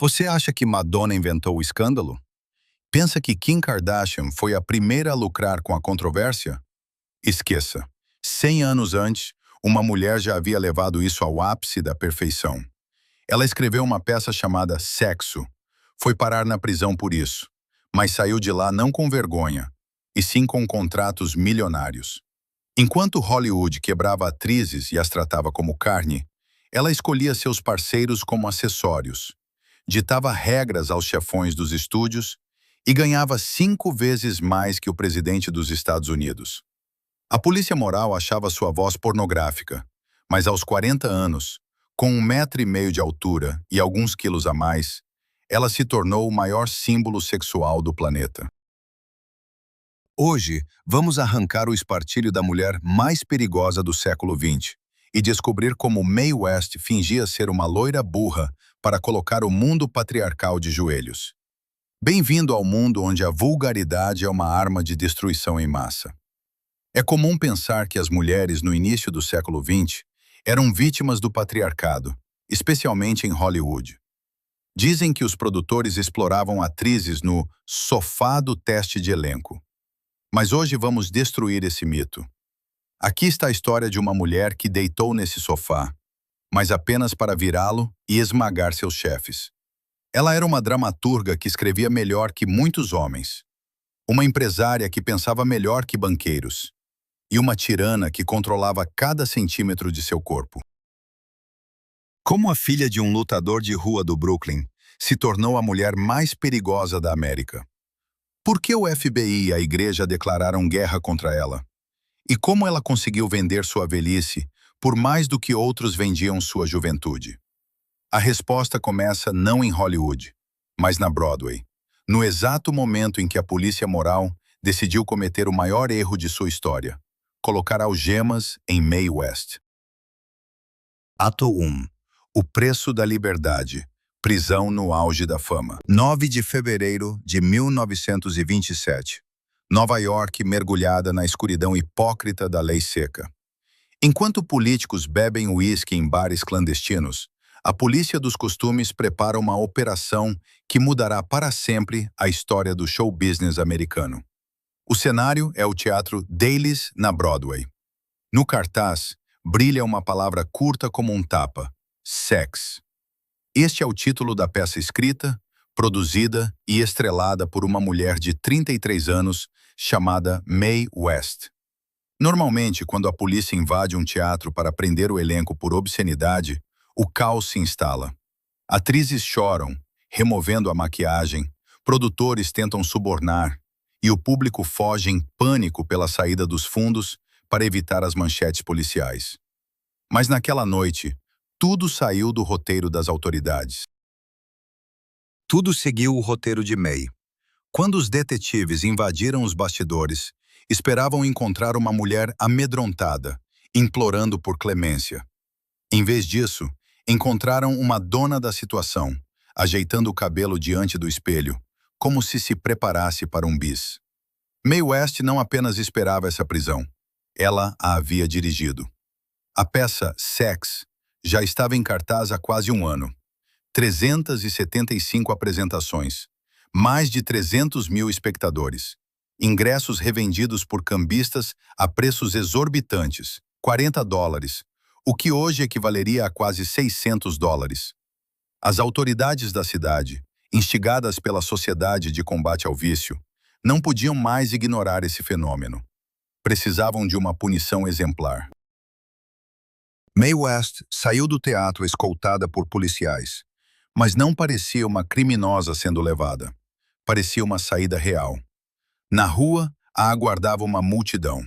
Você acha que Madonna inventou o escândalo? Pensa que Kim Kardashian foi a primeira a lucrar com a controvérsia? Esqueça. 100 anos antes, uma mulher já havia levado isso ao ápice da perfeição. Ela escreveu uma peça chamada Sexo. Foi parar na prisão por isso, mas saiu de lá não com vergonha, e sim com contratos milionários. Enquanto Hollywood quebrava atrizes e as tratava como carne, ela escolhia seus parceiros como acessórios, ditava regras aos chefões dos estúdios e ganhava 5 vezes mais que o presidente dos Estados Unidos. A polícia moral achava sua voz pornográfica, mas aos 40 anos, com 1,5 metro de altura e alguns quilos a mais, ela se tornou o maior símbolo sexual do planeta. Hoje, vamos arrancar o espartilho da mulher mais perigosa do século XX e descobrir como Mae West fingia ser uma loira burra para colocar o mundo patriarcal de joelhos. Bem-vindo ao mundo onde a vulgaridade é uma arma de destruição em massa. É comum pensar que as mulheres no início do século XX eram vítimas do patriarcado, especialmente em Hollywood. Dizem que os produtores exploravam atrizes no sofá do teste de elenco. Mas hoje vamos destruir esse mito. Aqui está a história de uma mulher que deitou nesse sofá, mas apenas para virá-lo e esmagar seus chefes. Ela era uma dramaturga que escrevia melhor que muitos homens, uma empresária que pensava melhor que banqueiros, e uma tirana que controlava cada centímetro de seu corpo. Como a filha de um lutador de rua do Brooklyn se tornou a mulher mais perigosa da América? Por que o FBI e a igreja declararam guerra contra ela? E como ela conseguiu vender sua velhice por mais do que outros vendiam sua juventude? A resposta começa não em Hollywood, mas na Broadway, no exato momento em que a polícia moral decidiu cometer o maior erro de sua história: colocar algemas em Mae West. Ato 1. O preço da liberdade. Prisão no auge da fama. 9 de fevereiro de 1927. Nova York mergulhada na escuridão hipócrita da lei seca. Enquanto políticos bebem uísque em bares clandestinos, a polícia dos costumes prepara uma operação que mudará para sempre a história do show business americano. O cenário é o Teatro Dalys, na Broadway. No cartaz, brilha uma palavra curta como um tapa: sex. Este é o título da peça escrita, produzida e estrelada por uma mulher de 33 anos chamada Mae West. Normalmente, quando a polícia invade um teatro para prender o elenco por obscenidade, o caos se instala. Atrizes choram, removendo a maquiagem, produtores tentam subornar, e o público foge em pânico pela saída dos fundos para evitar as manchetes policiais. Mas naquela noite, tudo saiu do roteiro das autoridades. Tudo seguiu o roteiro de Mae. Quando os detetives invadiram os bastidores, esperavam encontrar uma mulher amedrontada, implorando por clemência. Em vez disso, encontraram uma dona da situação, ajeitando o cabelo diante do espelho, como se preparasse para um bis. Mae West não apenas esperava essa prisão, ela a havia dirigido. A peça Sex já estava em cartaz há quase um ano. 375 apresentações, mais de 300 mil espectadores, ingressos revendidos por cambistas a preços exorbitantes, $40, o que hoje equivaleria a quase $600. As autoridades da cidade, instigadas pela Sociedade de Combate ao Vício, não podiam mais ignorar esse fenômeno. Precisavam de uma punição exemplar. Mae West saiu do teatro escoltada por policiais, mas não parecia uma criminosa sendo levada. Parecia uma saída real. Na rua, a aguardava uma multidão.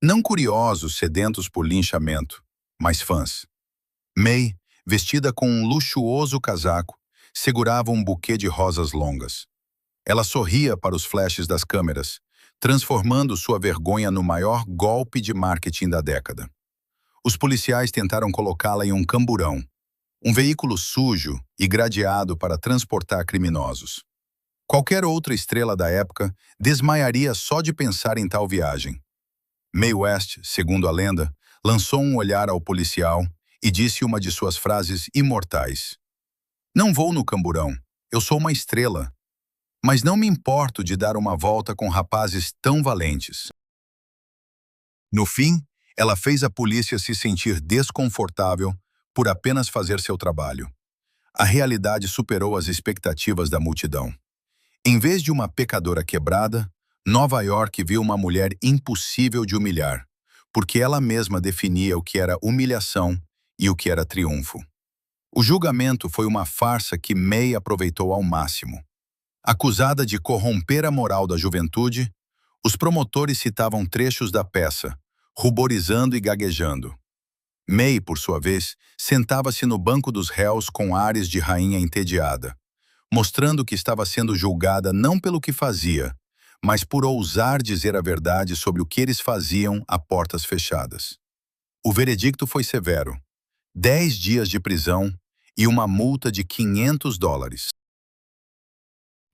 Não curiosos sedentos por linchamento, mas fãs. Mae, vestida com um luxuoso casaco, segurava um buquê de rosas longas. Ela sorria para os flashes das câmeras, transformando sua vergonha no maior golpe de marketing da década. Os policiais tentaram colocá-la em um camburão, um veículo sujo e gradeado para transportar criminosos. Qualquer outra estrela da época desmaiaria só de pensar em tal viagem. Mae West, segundo a lenda, lançou um olhar ao policial e disse uma de suas frases imortais: Não vou no camburão. Eu sou uma estrela. Mas não me importo de dar uma volta com rapazes tão valentes. No fim, ela fez a polícia se sentir desconfortável por apenas fazer seu trabalho. A realidade superou as expectativas da multidão. Em vez de uma pecadora quebrada, Nova York viu uma mulher impossível de humilhar, porque ela mesma definia o que era humilhação e o que era triunfo. O julgamento foi uma farsa que May aproveitou ao máximo. Acusada de corromper a moral da juventude, os promotores citavam trechos da peça, ruborizando e gaguejando. May, por sua vez, sentava-se no banco dos réus com ares de rainha entediada, mostrando que estava sendo julgada não pelo que fazia, mas por ousar dizer a verdade sobre o que eles faziam a portas fechadas. O veredicto foi severo: 10 dias de prisão e uma multa de $500.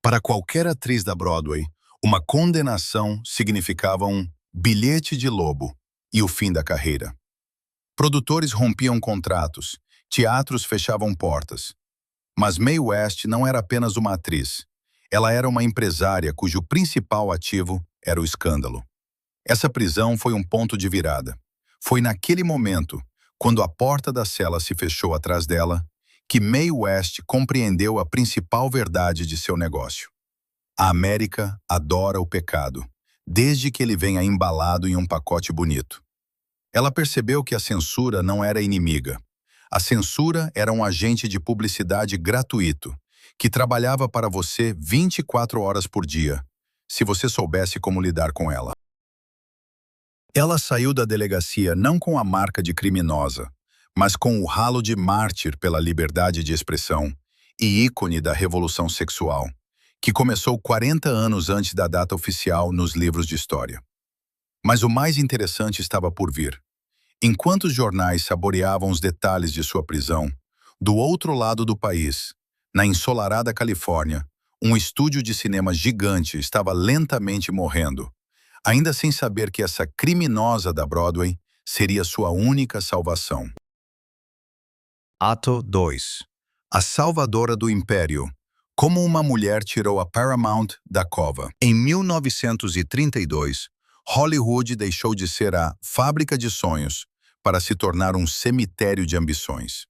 Para qualquer atriz da Broadway, uma condenação significava um bilhete de lobo e o fim da carreira. Produtores rompiam contratos, teatros fechavam portas. Mas Mae West não era apenas uma atriz. Ela era uma empresária cujo principal ativo era o escândalo. Essa prisão foi um ponto de virada. Foi naquele momento, quando a porta da cela se fechou atrás dela, que Mae West compreendeu a principal verdade de seu negócio. A América adora o pecado, desde que ele venha embalado em um pacote bonito. Ela percebeu que a censura não era inimiga. A censura era um agente de publicidade gratuito, que trabalhava para você 24 horas por dia, se você soubesse como lidar com ela. Ela saiu da delegacia não com a marca de criminosa, mas com o halo de mártir pela liberdade de expressão e ícone da revolução sexual, que começou 40 anos antes da data oficial nos livros de história. Mas o mais interessante estava por vir. Enquanto os jornais saboreavam os detalhes de sua prisão, do outro lado do país, na ensolarada Califórnia, um estúdio de cinema gigante estava lentamente morrendo, ainda sem saber que essa criminosa da Broadway seria sua única salvação. Ato 2. A Salvadora do Império. Como uma mulher tirou a Paramount da cova. Em 1932, Hollywood deixou de ser a fábrica de sonhos para se tornar um cemitério de ambições.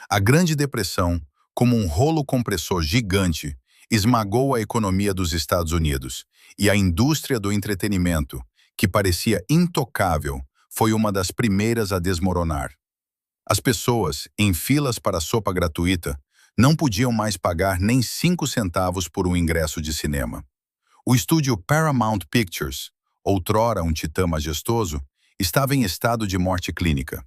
A Grande Depressão, como um rolo compressor gigante, esmagou a economia dos Estados Unidos, e a indústria do entretenimento, que parecia intocável, foi uma das primeiras a desmoronar. As pessoas, em filas para sopa gratuita, não podiam mais pagar nem 5 centavos por um ingresso de cinema. O estúdio Paramount Pictures, outrora um titã majestoso, estava em estado de morte clínica.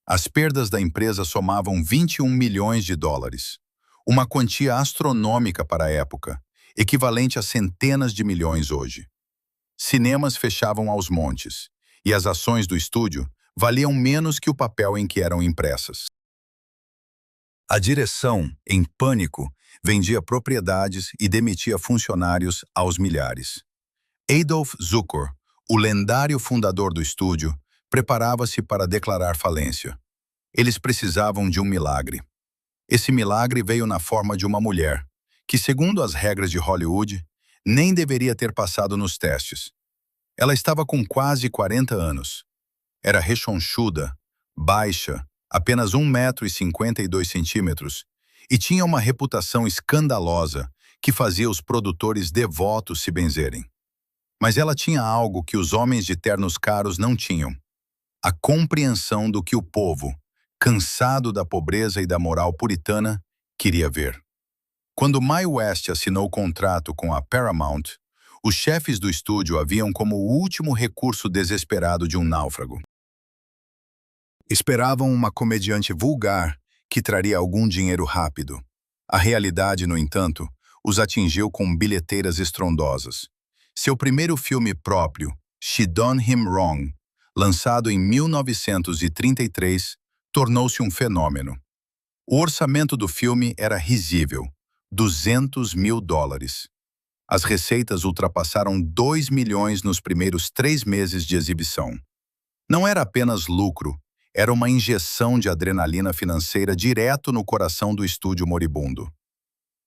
As perdas da empresa somavam $21 milhões, uma quantia astronômica para a época, equivalente a centenas de milhões hoje. Cinemas fechavam aos montes, e as ações do estúdio valiam menos que o papel em que eram impressas. A direção, em pânico, vendia propriedades e demitia funcionários aos milhares. Adolf Zukor, o lendário fundador do estúdio, preparava-se para declarar falência. Eles precisavam de um milagre. Esse milagre veio na forma de uma mulher, que, segundo as regras de Hollywood, nem deveria ter passado nos testes. Ela estava com quase 40 anos. Era rechonchuda, baixa, apenas 1,52 metros, e tinha uma reputação escandalosa que fazia os produtores devotos se benzerem. Mas ela tinha algo que os homens de ternos caros não tinham: a compreensão do que o povo, cansado da pobreza e da moral puritana, queria ver. Quando Mae West assinou o contrato com a Paramount, os chefes do estúdio a viam como o último recurso desesperado de um náufrago. Esperavam uma comediante vulgar que traria algum dinheiro rápido. A realidade, no entanto, os atingiu com bilheteiras estrondosas. Seu primeiro filme próprio, She Done Him Wrong, lançado em 1933, tornou-se um fenômeno. O orçamento do filme era risível: $200 mil. As receitas ultrapassaram 2 milhões nos primeiros 3 meses de exibição. Não era apenas lucro, era uma injeção de adrenalina financeira direto no coração do estúdio moribundo.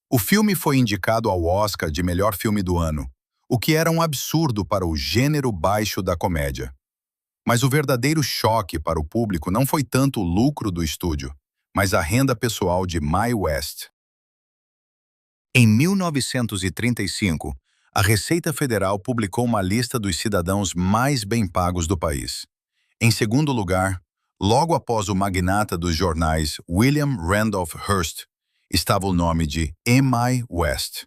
O filme foi indicado ao Oscar de melhor filme do ano, o que era um absurdo para o gênero baixo da comédia. Mas o verdadeiro choque para o público não foi tanto o lucro do estúdio, mas a renda pessoal de Mae West. Em 1935, a Receita Federal publicou uma lista dos cidadãos mais bem pagos do país. Em segundo lugar, logo após o magnata dos jornais William Randolph Hearst, estava o nome de Mae West.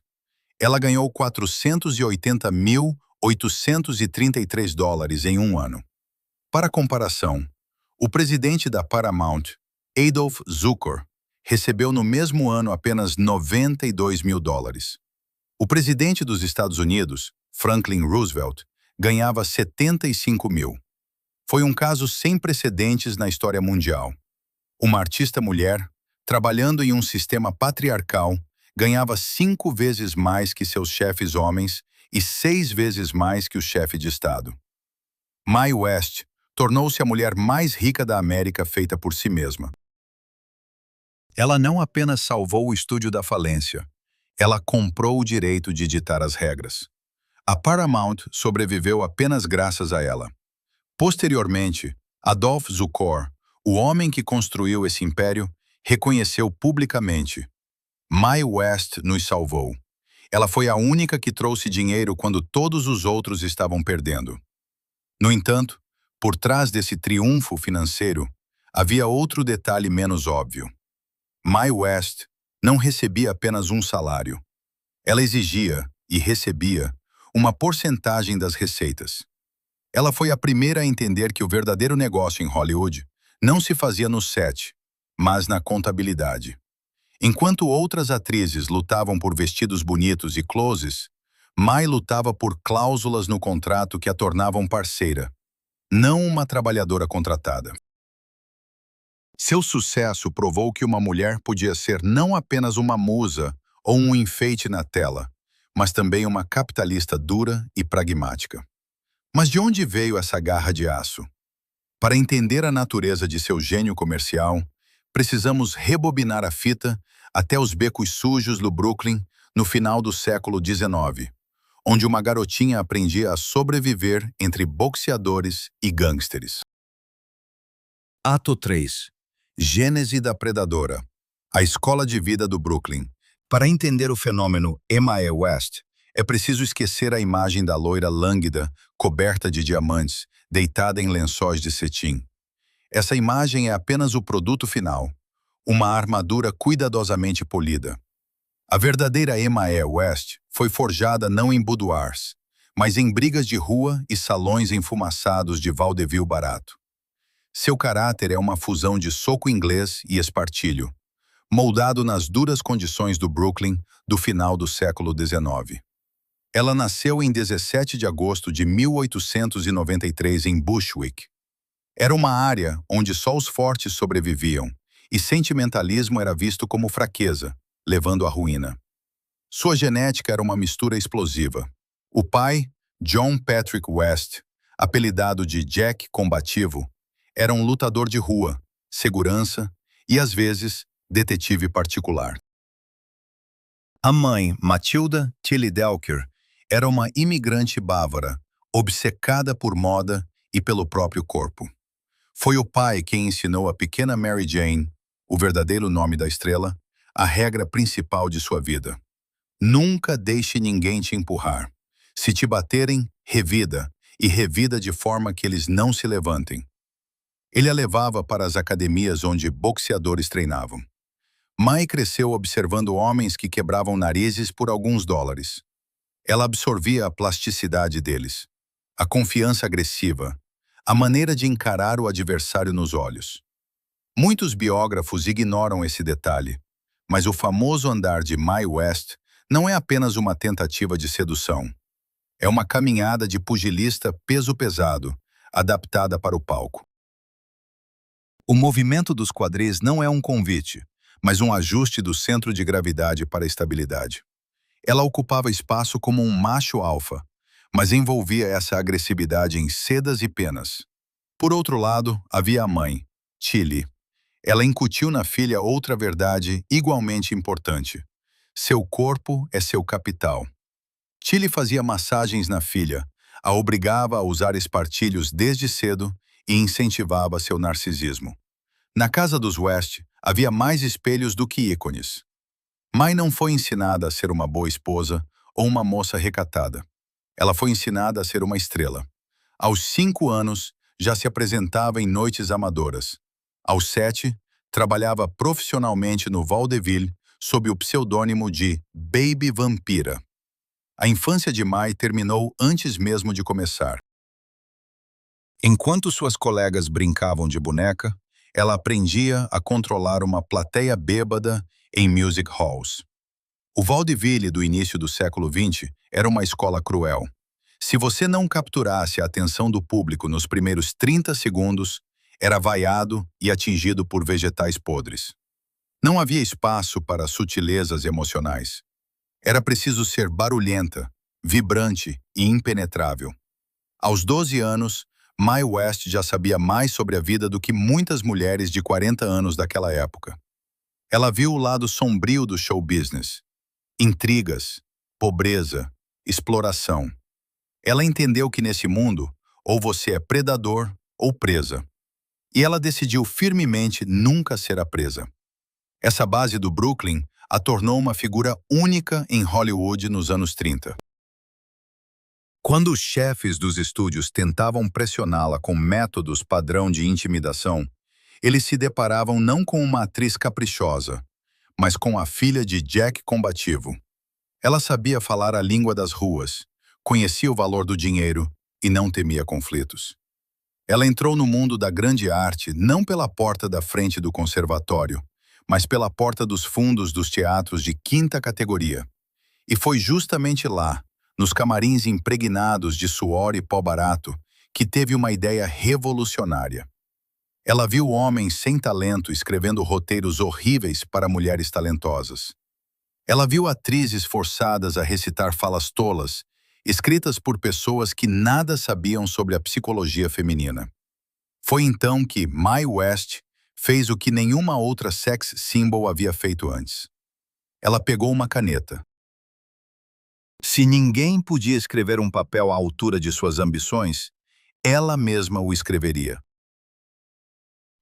Ela ganhou $480.833 em um ano. Para comparação, o presidente da Paramount, Adolph Zukor, recebeu no mesmo ano apenas $92 mil. O presidente dos Estados Unidos, Franklin Roosevelt, ganhava 75 mil. Foi um caso sem precedentes na história mundial. Uma artista mulher, trabalhando em um sistema patriarcal, ganhava 5 vezes mais que seus chefes homens e 6 vezes mais que o chefe de Estado. Mae West tornou-se a mulher mais rica da América feita por si mesma. Ela não apenas salvou o estúdio da falência, ela comprou o direito de ditar as regras. A Paramount sobreviveu apenas graças a ela. Posteriormente, Adolph Zukor, o homem que construiu esse império, reconheceu publicamente: Mae West nos salvou. Ela foi a única que trouxe dinheiro quando todos os outros estavam perdendo. No entanto, por trás desse triunfo financeiro, havia outro detalhe menos óbvio. Mae West não recebia apenas um salário. Ela exigia, e recebia, uma porcentagem das receitas. Ela foi a primeira a entender que o verdadeiro negócio em Hollywood não se fazia no set, mas na contabilidade. Enquanto outras atrizes lutavam por vestidos bonitos e closes, Mae lutava por cláusulas no contrato que a tornavam parceira, não uma trabalhadora contratada. Seu sucesso provou que uma mulher podia ser não apenas uma musa ou um enfeite na tela, mas também uma capitalista dura e pragmática. Mas de onde veio essa garra de aço? Para entender a natureza de seu gênio comercial, precisamos rebobinar a fita até os becos sujos do Brooklyn no final do século XIX, onde uma garotinha aprendia a sobreviver entre boxeadores e gangsters. Ato 3. Gênese da Predadora. A escola de vida do Brooklyn. Para entender o fenômeno Mae West, é preciso esquecer a imagem da loira lânguida, coberta de diamantes, deitada em lençóis de cetim. Essa imagem é apenas o produto final, uma armadura cuidadosamente polida. A verdadeira Mae West foi forjada não em boudoirs, mas em brigas de rua e salões enfumaçados de vaudeville barato. Seu caráter é uma fusão de soco inglês e espartilho, moldado nas duras condições do Brooklyn do final do século XIX. Ela nasceu em 17 de agosto de 1893 em Bushwick. Era uma área onde só os fortes sobreviviam, e sentimentalismo era visto como fraqueza, levando à ruína. Sua genética era uma mistura explosiva. O pai, John Patrick West, apelidado de Jack Combativo, era um lutador de rua, segurança e, às vezes, detetive particular. A mãe, Matilda Tilly Delker, era uma imigrante bávara, obcecada por moda e pelo próprio corpo. Foi o pai quem ensinou a pequena Mary Jane, o verdadeiro nome da estrela, a regra principal de sua vida. Nunca deixe ninguém te empurrar. Se te baterem, revida, e revida de forma que eles não se levantem. Ele a levava para as academias onde boxeadores treinavam. Mae cresceu observando homens que quebravam narizes por alguns dólares. Ela absorvia a plasticidade deles, a confiança agressiva, a maneira de encarar o adversário nos olhos. Muitos biógrafos ignoram esse detalhe, mas o famoso andar de Mae West não é apenas uma tentativa de sedução. É uma caminhada de pugilista peso pesado, adaptada para o palco. O movimento dos quadris não é um convite, mas um ajuste do centro de gravidade para a estabilidade. Ela ocupava espaço como um macho alfa, mas envolvia essa agressividade em sedas e penas. Por outro lado, havia a mãe, Tilly. Ela incutiu na filha outra verdade igualmente importante. Seu corpo é seu capital. Tilly fazia massagens na filha, a obrigava a usar espartilhos desde cedo e incentivava seu narcisismo. Na casa dos West, havia mais espelhos do que ícones. Mai não foi ensinada a ser uma boa esposa ou uma moça recatada. Ela foi ensinada a ser uma estrela. Aos 5 anos, já se apresentava em noites amadoras. Aos 7, trabalhava profissionalmente no vaudeville sob o pseudônimo de Baby Vampira. A infância de Mai terminou antes mesmo de começar. Enquanto suas colegas brincavam de boneca, ela aprendia a controlar uma plateia bêbada em music halls. O vaudeville do início do século XX era uma escola cruel. Se você não capturasse a atenção do público nos primeiros 30 segundos, era vaiado e atingido por vegetais podres. Não havia espaço para sutilezas emocionais. Era preciso ser barulhenta, vibrante e impenetrável. Aos 12 anos, Mae West já sabia mais sobre a vida do que muitas mulheres de 40 anos daquela época. Ela viu o lado sombrio do show business. Intrigas, pobreza, exploração. Ela entendeu que nesse mundo, ou você é predador ou presa. E ela decidiu firmemente nunca ser a presa. Essa base do Brooklyn a tornou uma figura única em Hollywood nos anos 30. Quando os chefes dos estúdios tentavam pressioná-la com métodos padrão de intimidação, eles se deparavam não com uma atriz caprichosa, mas com a filha de Jack combativo. Ela sabia falar a língua das ruas, conhecia o valor do dinheiro e não temia conflitos. Ela entrou no mundo da grande arte não pela porta da frente do conservatório, mas pela porta dos fundos dos teatros de quinta categoria. E foi justamente lá, nos camarins impregnados de suor e pó barato, que teve uma ideia revolucionária. Ela viu homens sem talento escrevendo roteiros horríveis para mulheres talentosas. Ela viu atrizes forçadas a recitar falas tolas, escritas por pessoas que nada sabiam sobre a psicologia feminina. Foi então que Mae West fez o que nenhuma outra sex symbol havia feito antes. Ela pegou uma caneta. Se ninguém podia escrever um papel à altura de suas ambições, ela mesma o escreveria.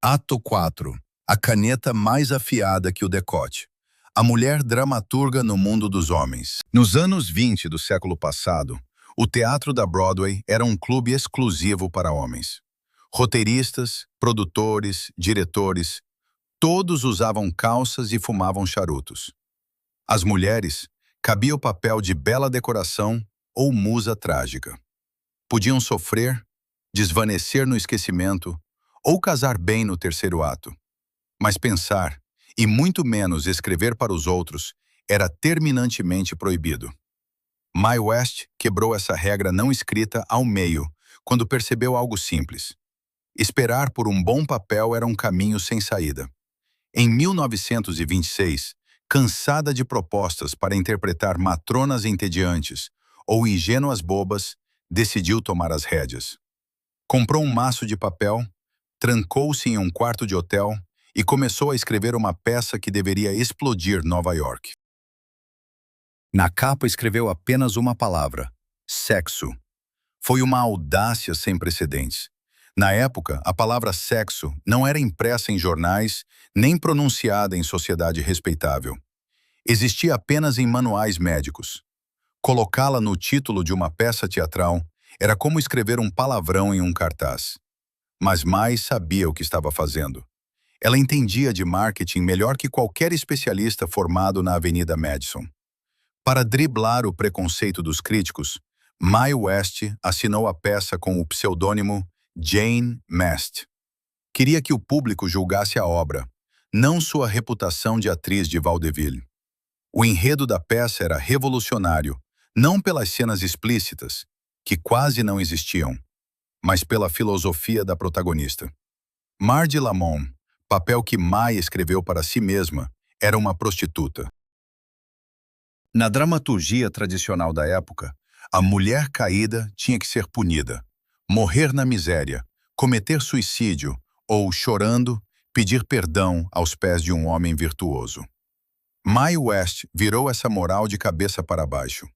Ato 4. A caneta mais afiada que o decote. A mulher dramaturga no mundo dos homens. Nos anos 20 do século passado, o teatro da Broadway era um clube exclusivo para homens. Roteiristas, produtores, diretores, todos usavam calças e fumavam charutos. As mulheres cabia o papel de bela decoração ou musa trágica. Podiam sofrer, desvanecer no esquecimento ou casar bem no terceiro ato. Mas pensar, e muito menos escrever para os outros, era terminantemente proibido. Mae West quebrou essa regra não escrita ao meio, quando percebeu algo simples. Esperar por um bom papel era um caminho sem saída. Em 1926, cansada de propostas para interpretar matronas entediantes ou ingênuas bobas, decidiu tomar as rédeas. Comprou um maço de papel, trancou-se em um quarto de hotel e começou a escrever uma peça que deveria explodir Nova York. Na capa escreveu apenas uma palavra: sexo. Foi uma audácia sem precedentes. Na época, a palavra sexo não era impressa em jornais, nem pronunciada em sociedade respeitável. Existia apenas em manuais médicos. Colocá-la no título de uma peça teatral era como escrever um palavrão em um cartaz. Mas Mai sabia o que estava fazendo. Ela entendia de marketing melhor que qualquer especialista formado na Avenida Madison. Para driblar o preconceito dos críticos, Mae West assinou a peça com o pseudônimo Jane Mast. Queria que o público julgasse a obra, não sua reputação de atriz de vaudeville. O enredo da peça era revolucionário, não pelas cenas explícitas, que quase não existiam, mas pela filosofia da protagonista. Mardi Lamont, papel que Mae escreveu para si mesma, era uma prostituta. Na dramaturgia tradicional da época, a mulher caída tinha que ser punida, morrer na miséria, cometer suicídio ou, chorando, pedir perdão aos pés de um homem virtuoso. Mae West virou essa moral de cabeça para baixo.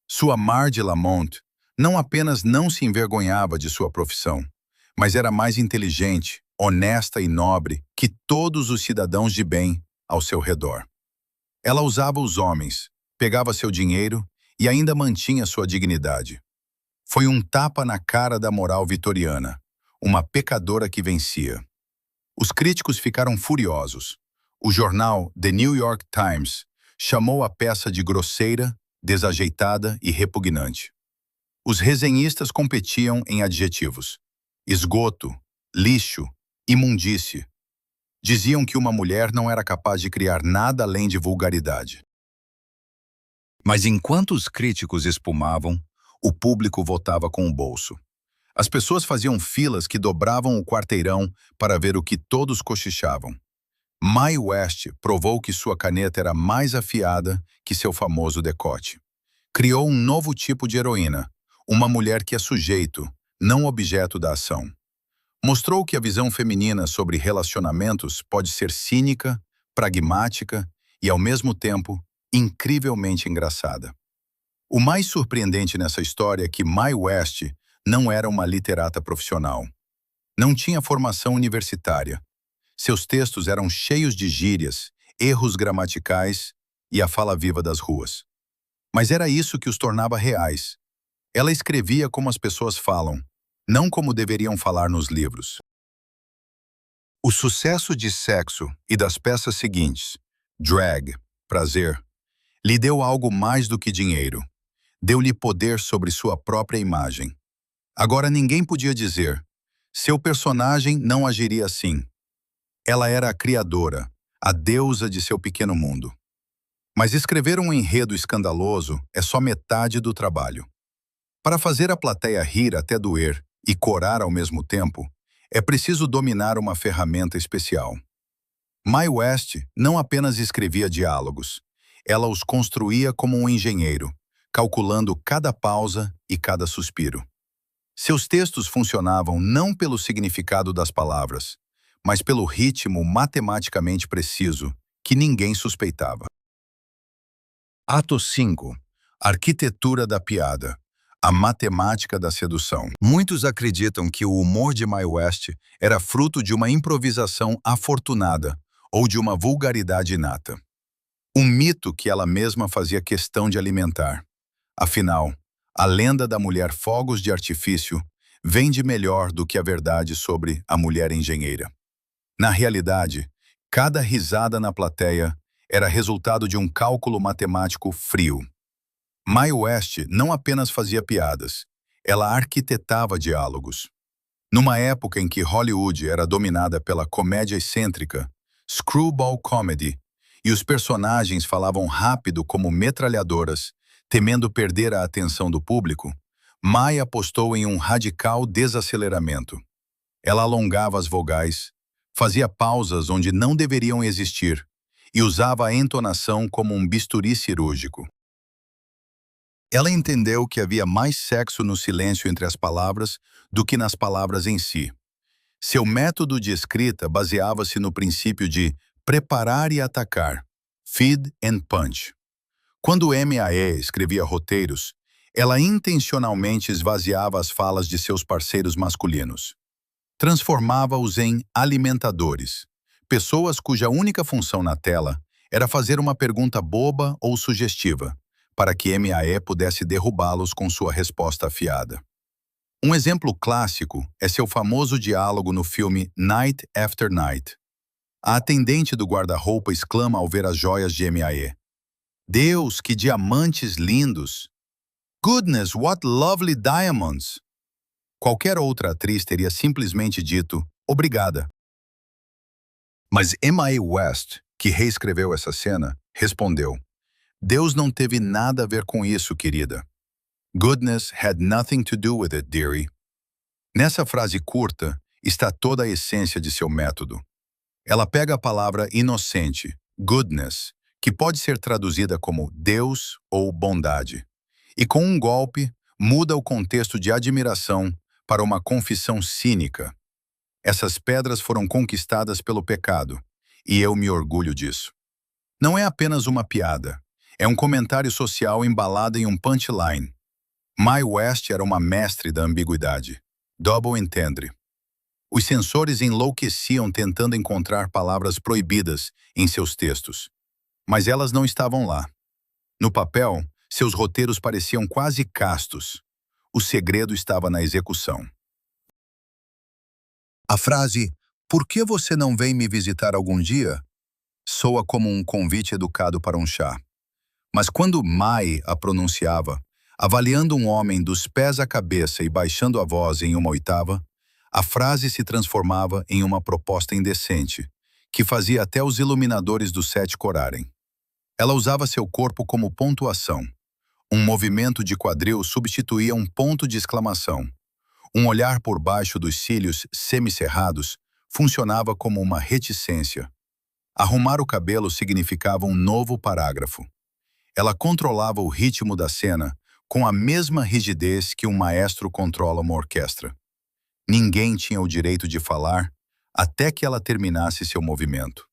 Sua Marge Lamont não apenas não se envergonhava de sua profissão, mas era mais inteligente, honesta e nobre que todos os cidadãos de bem ao seu redor. Ela usava os homens, pegava seu dinheiro e ainda mantinha sua dignidade. Foi um tapa na cara da moral vitoriana, uma pecadora que vencia. Os críticos ficaram furiosos. O jornal The New York Times chamou a peça de grosseira, desajeitada e repugnante. Os resenhistas competiam em adjetivos: esgoto, lixo, imundície. Diziam que uma mulher não era capaz de criar nada além de vulgaridade. Mas enquanto os críticos espumavam, o público votava com o bolso. As pessoas faziam filas que dobravam o quarteirão para ver o que todos cochichavam. Mae West provou que sua caneta era mais afiada que seu famoso decote. Criou um novo tipo de heroína, uma mulher que é sujeito, não objeto da ação. Mostrou que a visão feminina sobre relacionamentos pode ser cínica, pragmática e, ao mesmo tempo, incrivelmente engraçada. O mais surpreendente nessa história é que Mae West não era uma literata profissional. Não tinha formação universitária. Seus textos eram cheios de gírias, erros gramaticais e a fala viva das ruas. Mas era isso que os tornava reais. Ela escrevia como as pessoas falam, não como deveriam falar nos livros. O sucesso de Sexo e das peças seguintes, Drag, Prazer, lhe deu algo mais do que dinheiro. Deu-lhe poder sobre sua própria imagem. Agora ninguém podia dizer, seu personagem não agiria assim. Ela era a criadora, a deusa de seu pequeno mundo. Mas escrever um enredo escandaloso é só metade do trabalho. Para fazer a plateia rir até doer e corar ao mesmo tempo, é preciso dominar uma ferramenta especial. Mae West não apenas escrevia diálogos, ela os construía como um engenheiro, calculando cada pausa e cada suspiro. Seus textos funcionavam não pelo significado das palavras, mas pelo ritmo matematicamente preciso que ninguém suspeitava. Ato 5. Arquitetura da piada. A matemática da sedução. Muitos acreditam que o humor de Mae West era fruto de uma improvisação afortunada ou de uma vulgaridade inata. Um mito que ela mesma fazia questão de alimentar. Afinal, a lenda da mulher fogos de artifício vende melhor do que a verdade sobre a mulher engenheira. Na realidade, cada risada na plateia era resultado de um cálculo matemático frio. Mae West não apenas fazia piadas, ela arquitetava diálogos. Numa época em que Hollywood era dominada pela comédia excêntrica, screwball comedy, e os personagens falavam rápido como metralhadoras, temendo perder a atenção do público, Mae apostou em um radical desaceleramento. Ela alongava as vogais, fazia pausas onde não deveriam existir e usava a entonação como um bisturi cirúrgico. Ela entendeu que havia mais sexo no silêncio entre as palavras do que nas palavras em si. Seu método de escrita baseava-se no princípio de preparar e atacar, feed and punch. Quando MAE escrevia roteiros, ela intencionalmente esvaziava as falas de seus parceiros masculinos. Transformava-os em alimentadores, pessoas cuja única função na tela era fazer uma pergunta boba ou sugestiva, para que MAE pudesse derrubá-los com sua resposta afiada. Um exemplo clássico é seu famoso diálogo no filme Night After Night. A atendente do guarda-roupa exclama ao ver as joias de MAE. Deus, que diamantes lindos! Goodness, what lovely diamonds! Qualquer outra atriz teria simplesmente dito, obrigada. Mas Mae West, que reescreveu essa cena, respondeu, Deus não teve nada a ver com isso, querida. Goodness had nothing to do with it, dearie. Nessa frase curta está toda a essência de seu método. Ela pega a palavra inocente, goodness, que pode ser traduzida como Deus ou bondade, e com um golpe muda o contexto de admiração para uma confissão cínica. Essas pedras foram conquistadas pelo pecado, e eu me orgulho disso. Não é apenas uma piada. É um comentário social embalado em um punchline. Mae West era uma mestre da ambiguidade. Double entendre. Os censores enlouqueciam tentando encontrar palavras proibidas em seus textos. Mas elas não estavam lá. No papel, seus roteiros pareciam quase castos. O segredo estava na execução. A frase, "Por que você não vem me visitar algum dia?" soa como um convite educado para um chá. Mas quando Mai a pronunciava, avaliando um homem dos pés à cabeça e baixando a voz em uma oitava, a frase se transformava em uma proposta indecente, que fazia até os iluminadores do set corarem. Ela usava seu corpo como pontuação. Um movimento de quadril substituía um ponto de exclamação. Um olhar por baixo dos cílios semicerrados funcionava como uma reticência. Arrumar o cabelo significava um novo parágrafo. Ela controlava o ritmo da cena com a mesma rigidez que um maestro controla uma orquestra. Ninguém tinha o direito de falar até que ela terminasse seu movimento.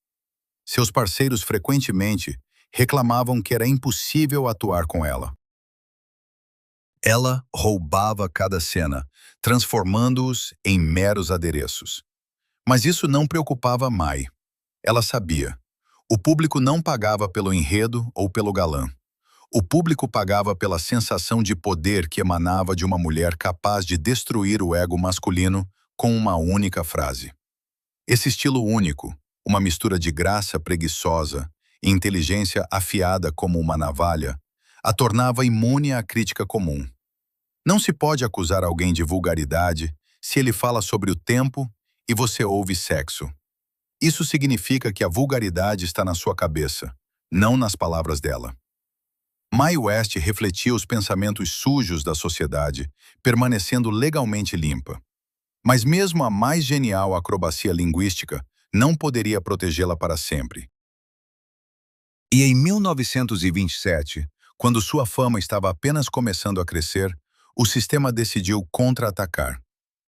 Seus parceiros frequentemente reclamavam que era impossível atuar com ela. Ela roubava cada cena, transformando-os em meros adereços. Mas isso não preocupava Mai. Ela sabia. O público não pagava pelo enredo ou pelo galã. O público pagava pela sensação de poder que emanava de uma mulher capaz de destruir o ego masculino com uma única frase. Esse estilo único, uma mistura de graça preguiçosa e inteligência afiada como uma navalha, a tornava imune à crítica comum. Não se pode acusar alguém de vulgaridade se ele fala sobre o tempo e você ouve sexo. Isso significa que a vulgaridade está na sua cabeça, não nas palavras dela. Mae West refletia os pensamentos sujos da sociedade, permanecendo legalmente limpa. Mas mesmo a mais genial acrobacia linguística não poderia protegê-la para sempre. E em 1927, quando sua fama estava apenas começando a crescer, o sistema decidiu contra-atacar.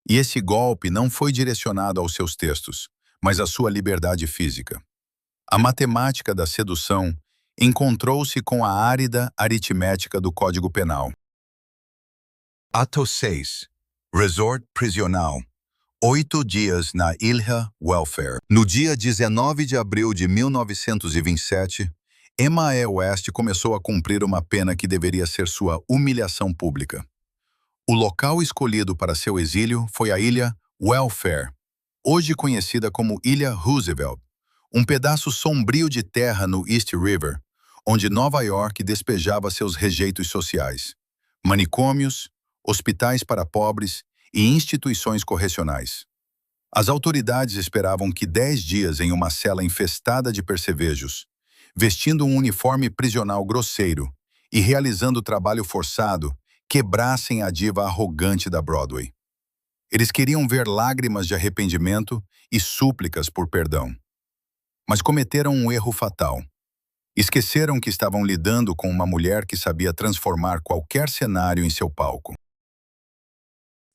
E esse golpe não foi direcionado aos seus textos, mas à sua liberdade física. A matemática da sedução encontrou-se com a árida aritmética do Código Penal. Ato 6. Resort prisional. 8 dias na Ilha Welfare. No dia 19 de abril de 1927, Mae West começou a cumprir uma pena que deveria ser sua humilhação pública. O local escolhido para seu exílio foi a Ilha Welfare, hoje conhecida como Ilha Roosevelt, um pedaço sombrio de terra no East River, onde Nova York despejava seus rejeitos sociais, manicômios, hospitais para pobres e instituições correcionais. As autoridades esperavam que 10 dias em uma cela infestada de percevejos, vestindo um uniforme prisional grosseiro e realizando trabalho forçado, quebrassem a diva arrogante da Broadway. Eles queriam ver lágrimas de arrependimento e súplicas por perdão. Mas cometeram um erro fatal. Esqueceram que estavam lidando com uma mulher que sabia transformar qualquer cenário em seu palco.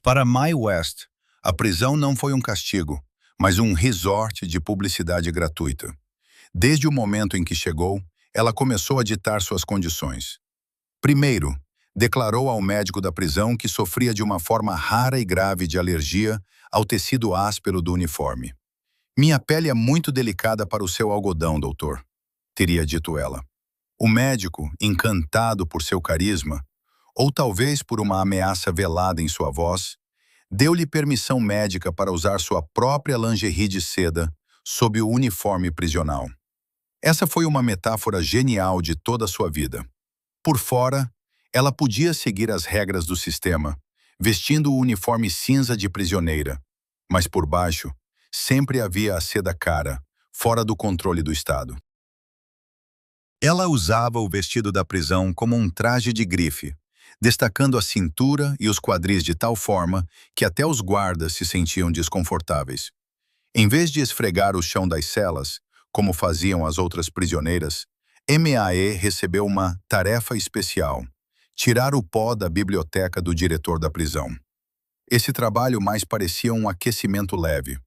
Para Mae West, a prisão não foi um castigo, mas um resort de publicidade gratuita. Desde o momento em que chegou, ela começou a ditar suas condições. Primeiro, declarou ao médico da prisão que sofria de uma forma rara e grave de alergia ao tecido áspero do uniforme. "Minha pele é muito delicada para o seu algodão, doutor", teria dito ela. O médico, encantado por seu carisma, ou talvez por uma ameaça velada em sua voz, deu-lhe permissão médica para usar sua própria lingerie de seda sob o uniforme prisional. Essa foi uma metáfora genial de toda a sua vida. Por fora, ela podia seguir as regras do sistema, vestindo o uniforme cinza de prisioneira, mas por baixo, sempre havia a seda cara, fora do controle do Estado. Ela usava o vestido da prisão como um traje de grife, destacando a cintura e os quadris de tal forma que até os guardas se sentiam desconfortáveis. Em vez de esfregar o chão das celas, como faziam as outras prisioneiras, Mae recebeu uma tarefa especial: tirar o pó da biblioteca do diretor da prisão. Esse trabalho mais parecia um aquecimento leve.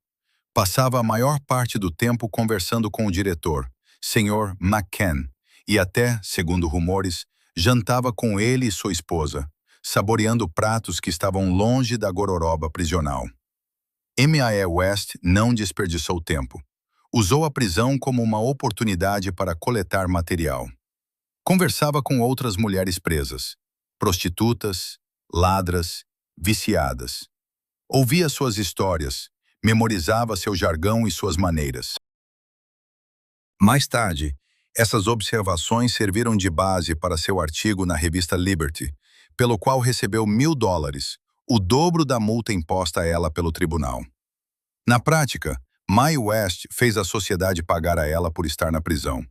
Passava a maior parte do tempo conversando com o diretor, Sr. McCann, e até, segundo rumores, jantava com ele e sua esposa, saboreando pratos que estavam longe da gororoba prisional. M.A.E. West não desperdiçou tempo. Usou a prisão como uma oportunidade para coletar material. Conversava com outras mulheres presas, prostitutas, ladras, viciadas. Ouvia suas histórias, memorizava seu jargão e suas maneiras. Mais tarde, essas observações serviram de base para seu artigo na revista Liberty, pelo qual recebeu $1.000, o dobro da multa imposta a ela pelo tribunal. Na prática, Mae West fez a sociedade pagar a ela por estar na prisão.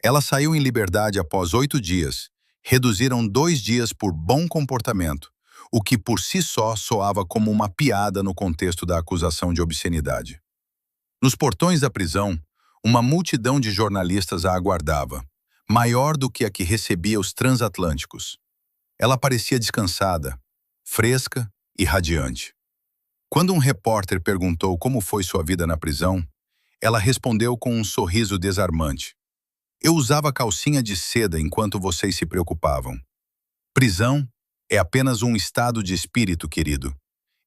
Ela saiu em liberdade após 8 dias, reduziram 2 dias por bom comportamento, o que por si só soava como uma piada no contexto da acusação de obscenidade. Nos portões da prisão, uma multidão de jornalistas a aguardava, maior do que a que recebia os transatlânticos. Ela parecia descansada, fresca e radiante. Quando um repórter perguntou como foi sua vida na prisão, ela respondeu com um sorriso desarmante. Eu usava calcinha de seda enquanto vocês se preocupavam. Prisão é apenas um estado de espírito, querido,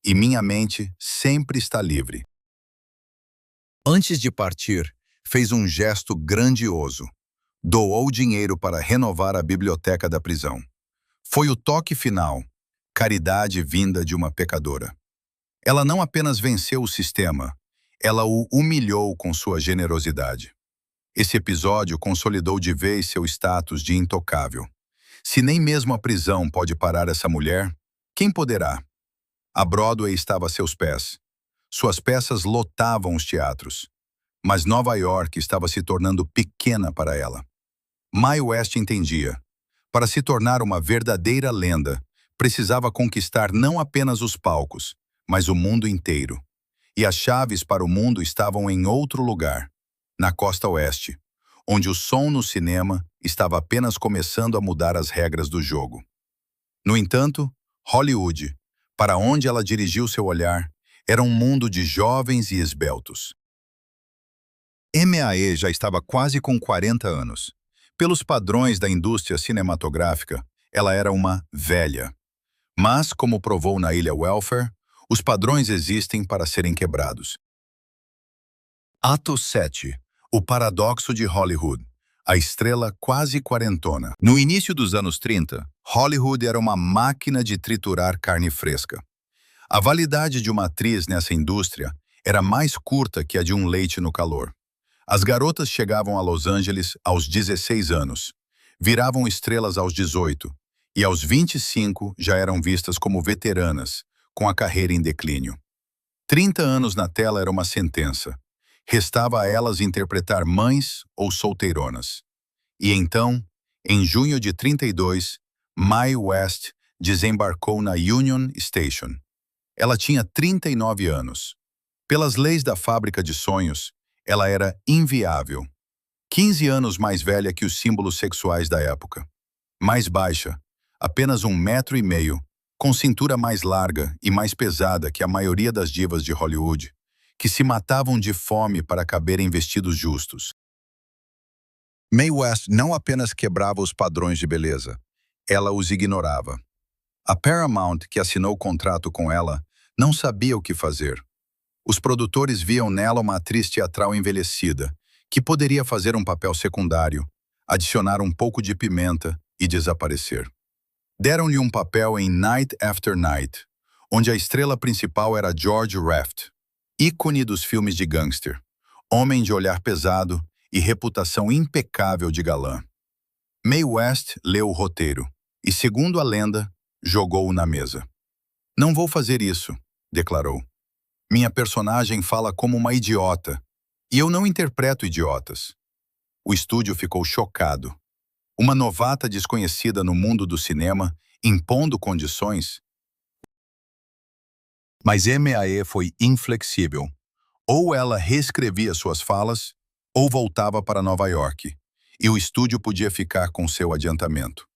e minha mente sempre está livre. Antes de partir, fez um gesto grandioso. Doou dinheiro para renovar a biblioteca da prisão. Foi o toque final, caridade vinda de uma pecadora. Ela não apenas venceu o sistema, ela o humilhou com sua generosidade. Esse episódio consolidou de vez seu status de intocável. Se nem mesmo a prisão pode parar essa mulher, quem poderá? A Broadway estava a seus pés. Suas peças lotavam os teatros. Mas Nova York estava se tornando pequena para ela. Mae West entendia. Para se tornar uma verdadeira lenda, precisava conquistar não apenas os palcos, mas o mundo inteiro. E as chaves para o mundo estavam em outro lugar, na costa oeste, onde o som no cinema estava apenas começando a mudar as regras do jogo. No entanto, Hollywood, para onde ela dirigiu seu olhar, era um mundo de jovens e esbeltos. M.A.E. já estava quase com 40 anos. Pelos padrões da indústria cinematográfica, ela era uma velha. Mas, como provou na Ilha Welfare, os padrões existem para serem quebrados. Ato 7. O paradoxo de Hollywood. A estrela quase quarentona. No início dos anos 30, Hollywood era uma máquina de triturar carne fresca. A validade de uma atriz nessa indústria era mais curta que a de um leite no calor. As garotas chegavam a Los Angeles aos 16 anos, viravam estrelas aos 18 e aos 25 já eram vistas como veteranas, com a carreira em declínio. 30 anos na tela era uma sentença. Restava a elas interpretar mães ou solteironas. E então, em junho de 32, Mae West desembarcou na Union Station. Ela tinha 39 anos. Pelas leis da fábrica de sonhos, ela era inviável. 15 anos mais velha que os símbolos sexuais da época. Mais baixa, apenas 1,5 metros, com cintura mais larga e mais pesada que a maioria das divas de Hollywood, que se matavam de fome para caber em vestidos justos. Mae West não apenas quebrava os padrões de beleza, ela os ignorava. A Paramount, que assinou o contrato com ela, não sabia o que fazer. Os produtores viam nela uma atriz teatral envelhecida, que poderia fazer um papel secundário, adicionar um pouco de pimenta e desaparecer. Deram-lhe um papel em Night After Night, onde a estrela principal era George Raft, ícone dos filmes de gangster, homem de olhar pesado e reputação impecável de galã. Mae West leu o roteiro e, segundo a lenda, jogou-o na mesa. Não vou fazer isso, declarou. Minha personagem fala como uma idiota, e eu não interpreto idiotas. O estúdio ficou chocado. Uma novata desconhecida no mundo do cinema, impondo condições. Mas M.A.E. foi inflexível. Ou ela reescrevia suas falas, ou voltava para Nova York, e o estúdio podia ficar com seu adiantamento.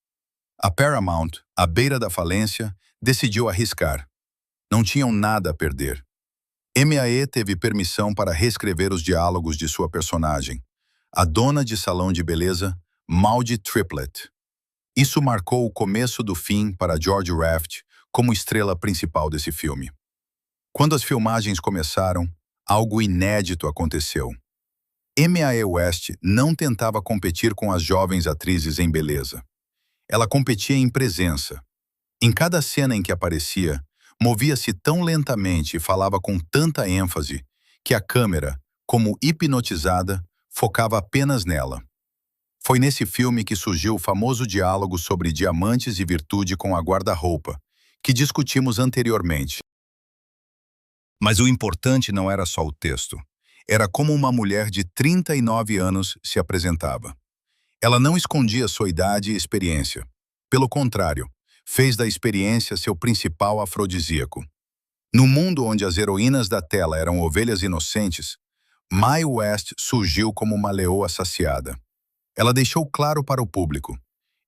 A Paramount, à beira da falência, decidiu arriscar. Não tinham nada a perder. M.A.E. teve permissão para reescrever os diálogos de sua personagem, a dona de salão de beleza Maudie Triplett. Isso marcou o começo do fim para George Raft como estrela principal desse filme. Quando as filmagens começaram, algo inédito aconteceu. Mae West não tentava competir com as jovens atrizes em beleza. Ela competia em presença. Em cada cena em que aparecia, movia-se tão lentamente e falava com tanta ênfase que a câmera, como hipnotizada, focava apenas nela. Foi nesse filme que surgiu o famoso diálogo sobre diamantes e virtude com a guarda-roupa, que discutimos anteriormente. Mas o importante não era só o texto. Era como uma mulher de 39 anos se apresentava. Ela não escondia sua idade e experiência. Pelo contrário, fez da experiência seu principal afrodisíaco. No mundo onde as heroínas da tela eram ovelhas inocentes, Mae West surgiu como uma leoa saciada. Ela deixou claro para o público: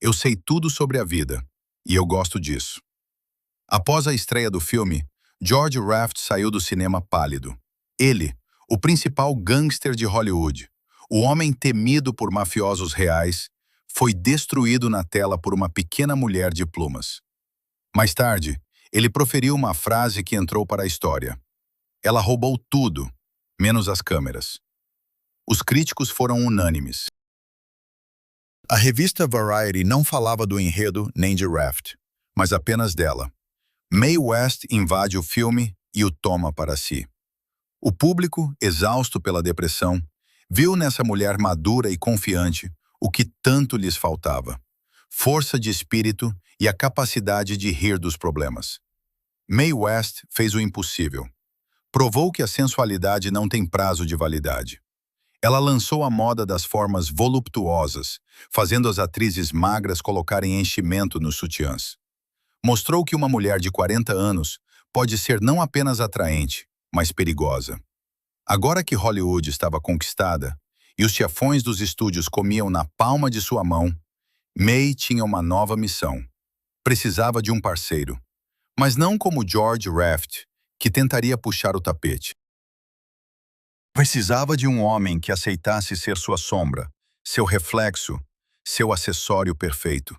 eu sei tudo sobre a vida, e eu gosto disso. Após a estreia do filme, George Raft saiu do cinema pálido. Ele, o principal gangster de Hollywood, o homem temido por mafiosos reais, foi destruído na tela por uma pequena mulher de plumas. Mais tarde, ele proferiu uma frase que entrou para a história. Ela roubou tudo, menos as câmeras. Os críticos foram unânimes. A revista Variety não falava do enredo nem de Raft, mas apenas dela. Mae West invade o filme e o toma para si. O público, exausto pela depressão, viu nessa mulher madura e confiante o que tanto lhes faltava: força de espírito e a capacidade de rir dos problemas. Mae West fez o impossível. Provou que a sensualidade não tem prazo de validade. Ela lançou a moda das formas voluptuosas, fazendo as atrizes magras colocarem enchimento nos sutiãs. Mostrou que uma mulher de 40 anos pode ser não apenas atraente, mas perigosa. Agora que Hollywood estava conquistada e os chefões dos estúdios comiam na palma de sua mão, Mae tinha uma nova missão. Precisava de um parceiro, mas não como George Raft, que tentaria puxar o tapete. Precisava de um homem que aceitasse ser sua sombra, seu reflexo, seu acessório perfeito.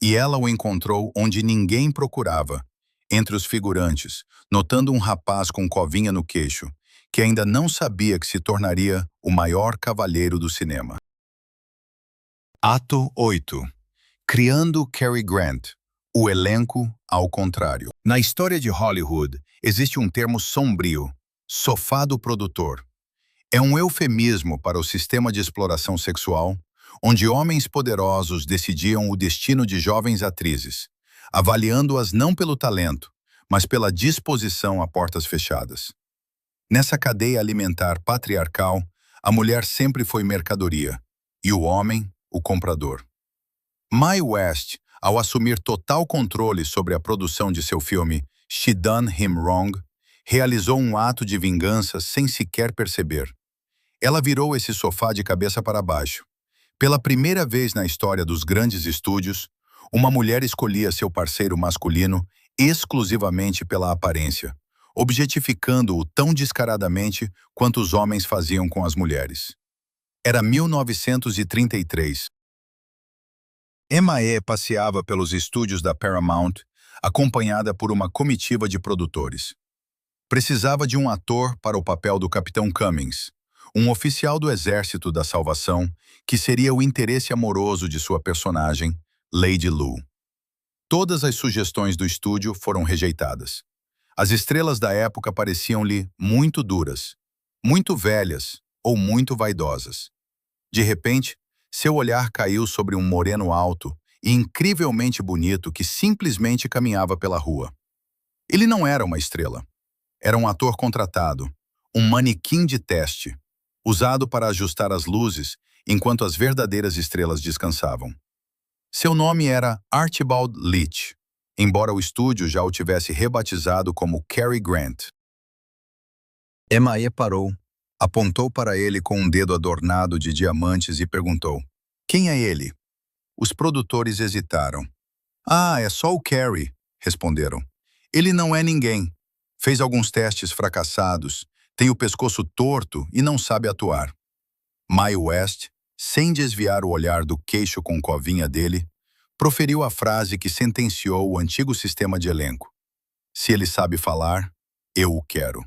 E ela o encontrou onde ninguém procurava, entre os figurantes, notando um rapaz com covinha no queixo, que ainda não sabia que se tornaria o maior cavalheiro do cinema. Ato 8. Criando Cary Grant, o elenco ao contrário. Na história de Hollywood, existe um termo sombrio: sofá do produtor. É um eufemismo para o sistema de exploração sexual, onde homens poderosos decidiam o destino de jovens atrizes, avaliando-as não pelo talento, mas pela disposição a portas fechadas. Nessa cadeia alimentar patriarcal, a mulher sempre foi mercadoria, e o homem, o comprador. Mae West, ao assumir total controle sobre a produção de seu filme She Done Him Wrong, realizou um ato de vingança sem sequer perceber. Ela virou esse sofá de cabeça para baixo. Pela primeira vez na história dos grandes estúdios, uma mulher escolhia seu parceiro masculino exclusivamente pela aparência, objetificando-o tão descaradamente quanto os homens faziam com as mulheres. Era 1933. Mae passeava pelos estúdios da Paramount, acompanhada por uma comitiva de produtores. Precisava de um ator para o papel do Capitão Cummings, um oficial do Exército da Salvação que seria o interesse amoroso de sua personagem, Lady Lu. Todas as sugestões do estúdio foram rejeitadas. As estrelas da época pareciam-lhe muito duras, muito velhas ou muito vaidosas. De repente, seu olhar caiu sobre um moreno alto e incrivelmente bonito que simplesmente caminhava pela rua. Ele não era uma estrela. Era um ator contratado, um manequim de teste, usado para ajustar as luzes enquanto as verdadeiras estrelas descansavam. Seu nome era Archibald Leach, embora o estúdio já o tivesse rebatizado como Cary Grant. Mae parou, apontou para ele com um dedo adornado de diamantes e perguntou: "Quem é ele?" Os produtores hesitaram. "Ah, é só o Cary", responderam. "Ele não é ninguém. Fez alguns testes fracassados, tem o pescoço torto e não sabe atuar." Mae West Sem desviar o olhar do queixo com covinha dele, proferiu a frase que sentenciou o antigo sistema de elenco. Se ele sabe falar, eu o quero.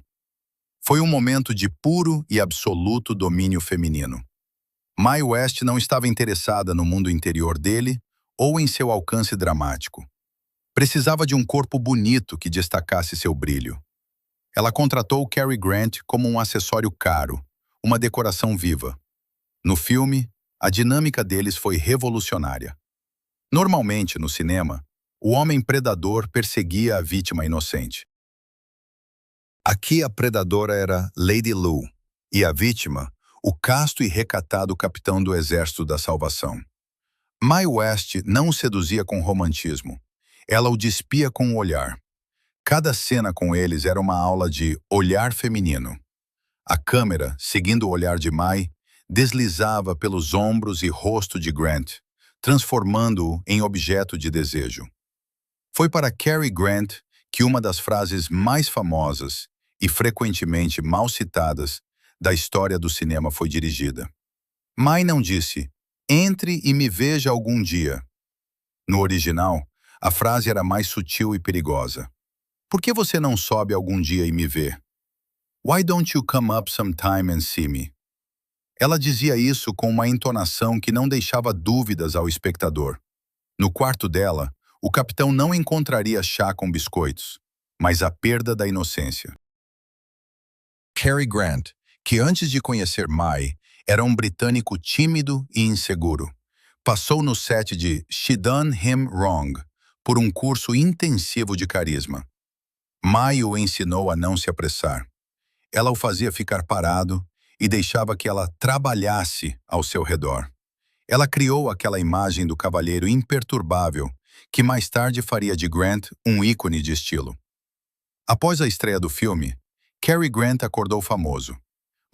Foi um momento de puro e absoluto domínio feminino. Mae West não estava interessada no mundo interior dele ou em seu alcance dramático. Precisava de um corpo bonito que destacasse seu brilho. Ela contratou Cary Grant como um acessório caro, uma decoração viva. No filme, a dinâmica deles foi revolucionária. Normalmente, no cinema, o homem predador perseguia a vítima inocente. Aqui a predadora era Lady Lu, e a vítima, o casto e recatado capitão do Exército da Salvação. Mae West não o seduzia com romantismo. Ela o despia com o olhar. Cada cena com eles era uma aula de olhar feminino. A câmera, seguindo o olhar de Mae, deslizava pelos ombros e rosto de Grant, transformando-o em objeto de desejo. Foi para Cary Grant que uma das frases mais famosas e frequentemente mal citadas da história do cinema foi dirigida. Mae não disse, entre e me veja algum dia. No original, a frase era mais sutil e perigosa. Por que você não sobe algum dia e me vê? Why don't you come up sometime and see me? Ela dizia isso com uma entonação que não deixava dúvidas ao espectador. No quarto dela, o capitão não encontraria chá com biscoitos, mas a perda da inocência. Cary Grant, que antes de conhecer Mae, era um britânico tímido e inseguro, passou no set de She Done Him Wrong por um curso intensivo de carisma. Mae o ensinou a não se apressar. Ela o fazia ficar parado e deixava que ela trabalhasse ao seu redor. Ela criou aquela imagem do cavalheiro imperturbável que mais tarde faria de Grant um ícone de estilo. Após a estreia do filme, Cary Grant acordou famoso,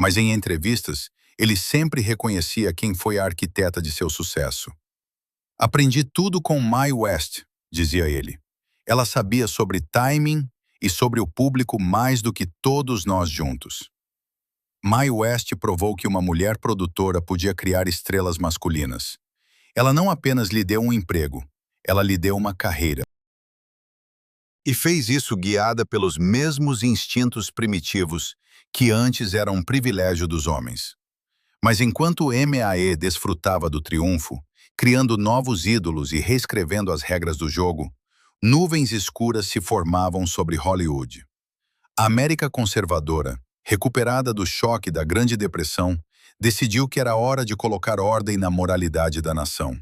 mas em entrevistas ele sempre reconhecia quem foi a arquiteta de seu sucesso. Aprendi tudo com Mae West, dizia ele. Ela sabia sobre timing e sobre o público mais do que todos nós juntos. Mae West provou que uma mulher produtora podia criar estrelas masculinas. Ela não apenas lhe deu um emprego, ela lhe deu uma carreira. E fez isso guiada pelos mesmos instintos primitivos que antes eram um privilégio dos homens. Mas enquanto Mae desfrutava do triunfo, criando novos ídolos e reescrevendo as regras do jogo, nuvens escuras se formavam sobre Hollywood. A América conservadora, recuperada do choque da Grande Depressão, decidiu que era hora de colocar ordem na moralidade da nação.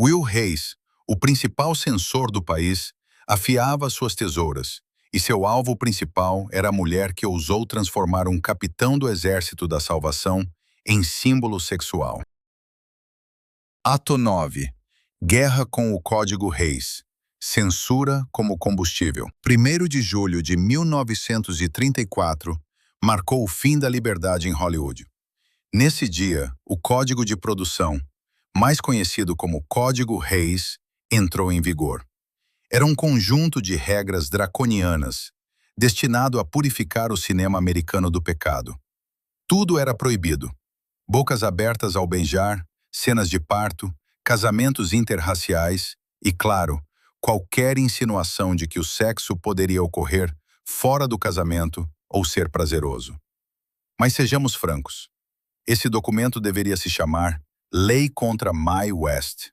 Will Hayes, o principal censor do país, afiava suas tesouras, e seu alvo principal era a mulher que ousou transformar um capitão do Exército da Salvação em símbolo sexual. Ato 9. Guerra com o Código Hayes. Censura como combustível. 1º de julho de 1934 marcou o fim da liberdade em Hollywood. Nesse dia, o Código de Produção, mais conhecido como Código Hayes, entrou em vigor. Era um conjunto de regras draconianas, destinado a purificar o cinema americano do pecado. Tudo era proibido. Bocas abertas ao beijar, cenas de parto, casamentos interraciais e, claro, qualquer insinuação de que o sexo poderia ocorrer fora do casamento ou ser prazeroso. Mas sejamos francos. Esse documento deveria se chamar Lei contra Mae West.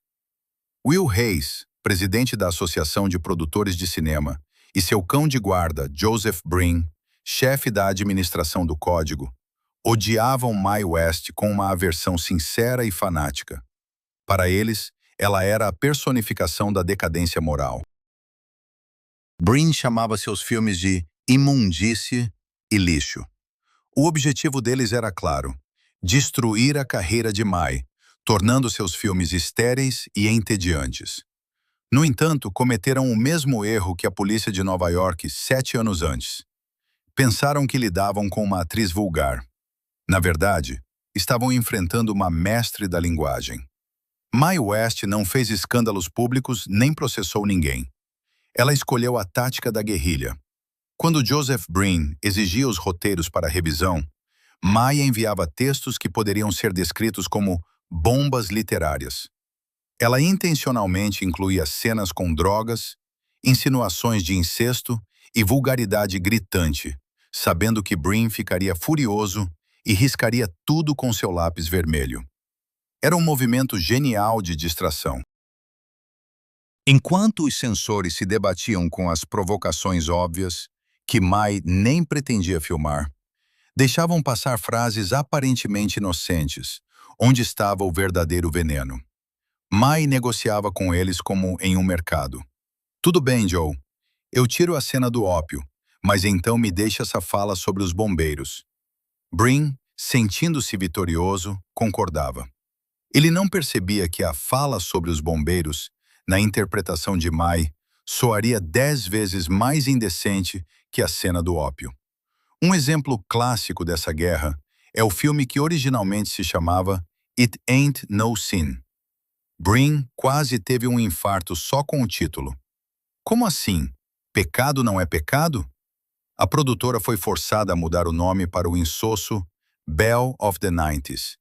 Will Hayes, presidente da Associação de Produtores de Cinema, e seu cão de guarda, Joseph Brin, chefe da administração do Código, odiavam Mae West com uma aversão sincera e fanática. Para eles, ela era a personificação da decadência moral. Brin chamava seus filmes de imundície e lixo. O objetivo deles era claro: destruir a carreira de Mae, tornando seus filmes estéreis e entediantes. No entanto, cometeram o mesmo erro que a polícia de Nova York 7 anos antes. Pensaram que lidavam com uma atriz vulgar. Na verdade, estavam enfrentando uma mestre da linguagem. Mae West não fez escândalos públicos nem processou ninguém. Ela escolheu a tática da guerrilha. Quando Joseph Brin exigia os roteiros para revisão, Mae enviava textos que poderiam ser descritos como bombas literárias. Ela intencionalmente incluía cenas com drogas, insinuações de incesto e vulgaridade gritante, sabendo que Brin ficaria furioso e riscaria tudo com seu lápis vermelho. Era um movimento genial de distração. Enquanto os censores se debatiam com as provocações óbvias, que Mai nem pretendia filmar, deixavam passar frases aparentemente inocentes, onde estava o verdadeiro veneno. Mai negociava com eles como em um mercado. Tudo bem, Joe. Eu tiro a cena do ópio, mas então me deixa essa fala sobre os bombeiros. Brin, sentindo-se vitorioso, concordava. Ele não percebia que a fala sobre os bombeiros, na interpretação de Mai, soaria 10 vezes mais indecente que a cena do ópio. Um exemplo clássico dessa guerra é o filme que originalmente se chamava It Ain't No Sin. Brin quase teve um infarto só com o título. Como assim? Pecado não é pecado? A produtora foi forçada a mudar o nome para o insosso Belle of the 90s.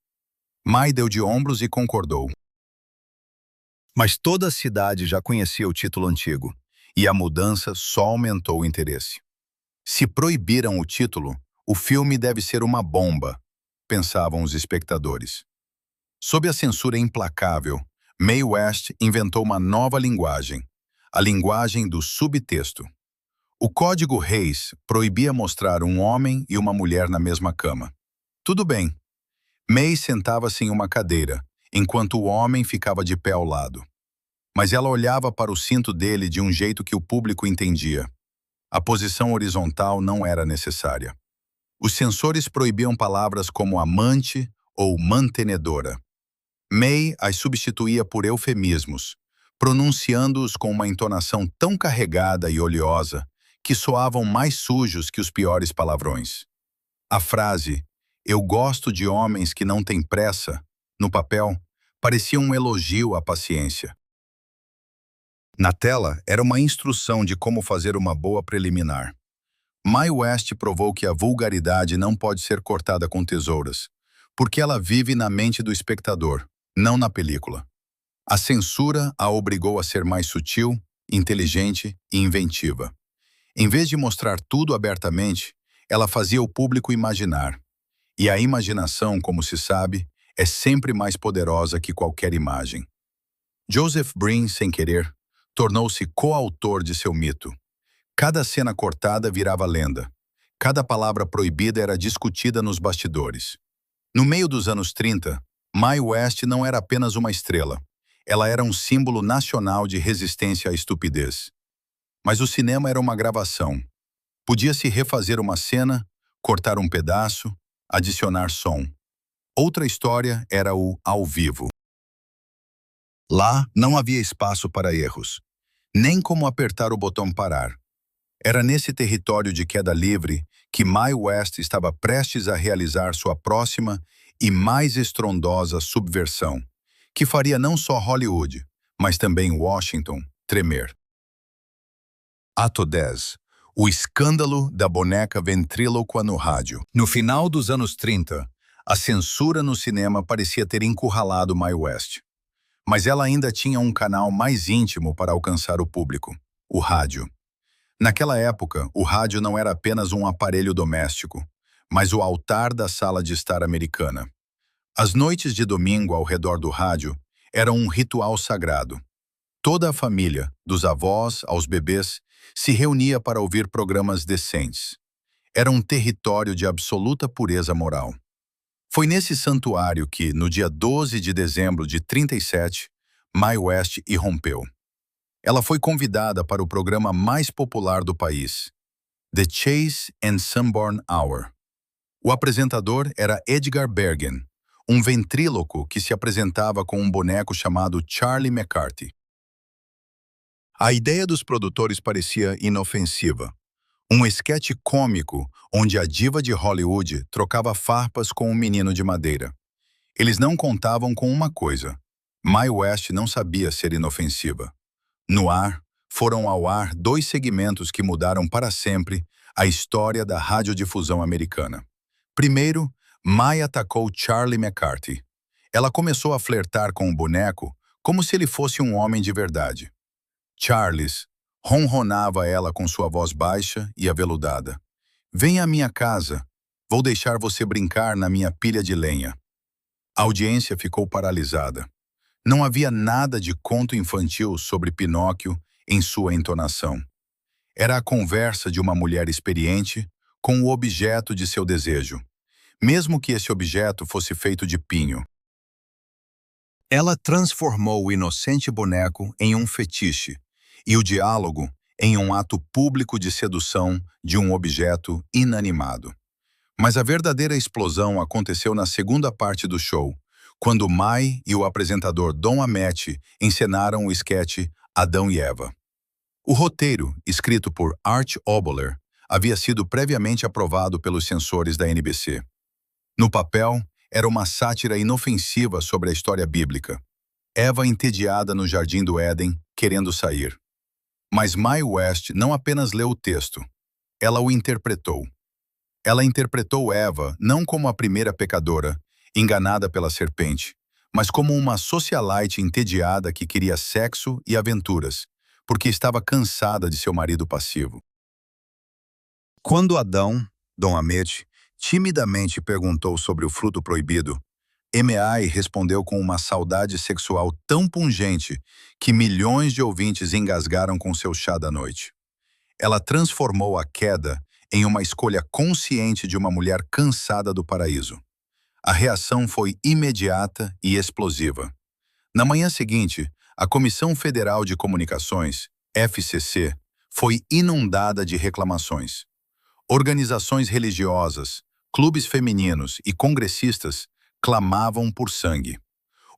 Mai deu de ombros e concordou. Mas toda a cidade já conhecia o título antigo, e a mudança só aumentou o interesse. Se proibiram o título, o filme deve ser uma bomba, pensavam os espectadores. Sob a censura implacável, Mae West inventou uma nova linguagem, a linguagem do subtexto. O Código Reis proibia mostrar um homem e uma mulher na mesma cama. Tudo bem. Mae sentava-se em uma cadeira, enquanto o homem ficava de pé ao lado. Mas ela olhava para o cinto dele de um jeito que o público entendia. A posição horizontal não era necessária. Os censores proibiam palavras como amante ou mantenedora. Mae as substituía por eufemismos, pronunciando-os com uma entonação tão carregada e oleosa que soavam mais sujos que os piores palavrões. A frase "Eu gosto de homens que não têm pressa", no papel, parecia um elogio à paciência. Na tela, era uma instrução de como fazer uma boa preliminar. Mae West provou que a vulgaridade não pode ser cortada com tesouras, porque ela vive na mente do espectador, não na película. A censura a obrigou a ser mais sutil, inteligente e inventiva. Em vez de mostrar tudo abertamente, ela fazia o público imaginar. E a imaginação, como se sabe, é sempre mais poderosa que qualquer imagem. Joseph Brin, sem querer, tornou-se coautor de seu mito. Cada cena cortada virava lenda. Cada palavra proibida era discutida nos bastidores. No meio dos anos 30, Mae West não era apenas uma estrela. Ela era um símbolo nacional de resistência à estupidez. Mas o cinema era uma gravação. Podia-se refazer uma cena, cortar um pedaço, adicionar som. Outra história era o ao vivo. Lá não havia espaço para erros, nem como apertar o botão parar. Era nesse território de queda livre que Mae West estava prestes a realizar sua próxima e mais estrondosa subversão, que faria não só Hollywood, mas também Washington tremer. Ato 10. O escândalo da boneca ventrílocua no rádio. No final dos anos 30, a censura no cinema parecia ter encurralado Mae West. Mas ela ainda tinha um canal mais íntimo para alcançar o público: o rádio. Naquela época, o rádio não era apenas um aparelho doméstico, mas o altar da sala de estar americana. As noites de domingo ao redor do rádio eram um ritual sagrado. Toda a família, dos avós aos bebês, se reunia para ouvir programas decentes. Era um território de absoluta pureza moral. Foi nesse santuário que, no dia 12 de dezembro de 37, Mae West irrompeu. Ela foi convidada para o programa mais popular do país, The Chase and Sanborn Hour. O apresentador era Edgar Bergen, um ventríloco que se apresentava com um boneco chamado Charlie McCarthy. A ideia dos produtores parecia inofensiva. Um esquete cômico onde a diva de Hollywood trocava farpas com um menino de madeira. Eles não contavam com uma coisa: Mae West não sabia ser inofensiva. No ar, foram ao ar 2 segmentos que mudaram para sempre a história da radiodifusão americana. Primeiro, Mae atacou Charlie McCarthy. Ela começou a flertar com o boneco como se ele fosse um homem de verdade. Charles, ronronava ela com sua voz baixa e aveludada. Venha à minha casa. Vou deixar você brincar na minha pilha de lenha. A audiência ficou paralisada. Não havia nada de conto infantil sobre Pinóquio em sua entonação. Era a conversa de uma mulher experiente com o objeto de seu desejo, mesmo que esse objeto fosse feito de pinho. Ela transformou o inocente boneco em um fetiche e o diálogo em um ato público de sedução de um objeto inanimado. Mas a verdadeira explosão aconteceu na segunda parte do show, quando Mai e o apresentador Don Ameche encenaram o esquete Adão e Eva. O roteiro, escrito por Art Oboler, havia sido previamente aprovado pelos censores da NBC. No papel, era uma sátira inofensiva sobre a história bíblica. Eva entediada no jardim do Éden, querendo sair. Mas Mae West não apenas leu o texto, ela o interpretou. Ela interpretou Eva não como a primeira pecadora, enganada pela serpente, mas como uma socialite entediada que queria sexo e aventuras, porque estava cansada de seu marido passivo. Quando Adão, Dom Ameche, timidamente perguntou sobre o fruto proibido, Emei respondeu com uma saudade sexual tão pungente que milhões de ouvintes engasgaram com seu chá da noite. Ela transformou a queda em uma escolha consciente de uma mulher cansada do paraíso. A reação foi imediata e explosiva. Na manhã seguinte, a Comissão Federal de Comunicações, FCC, foi inundada de reclamações. Organizações religiosas, clubes femininos e congressistas clamavam por sangue.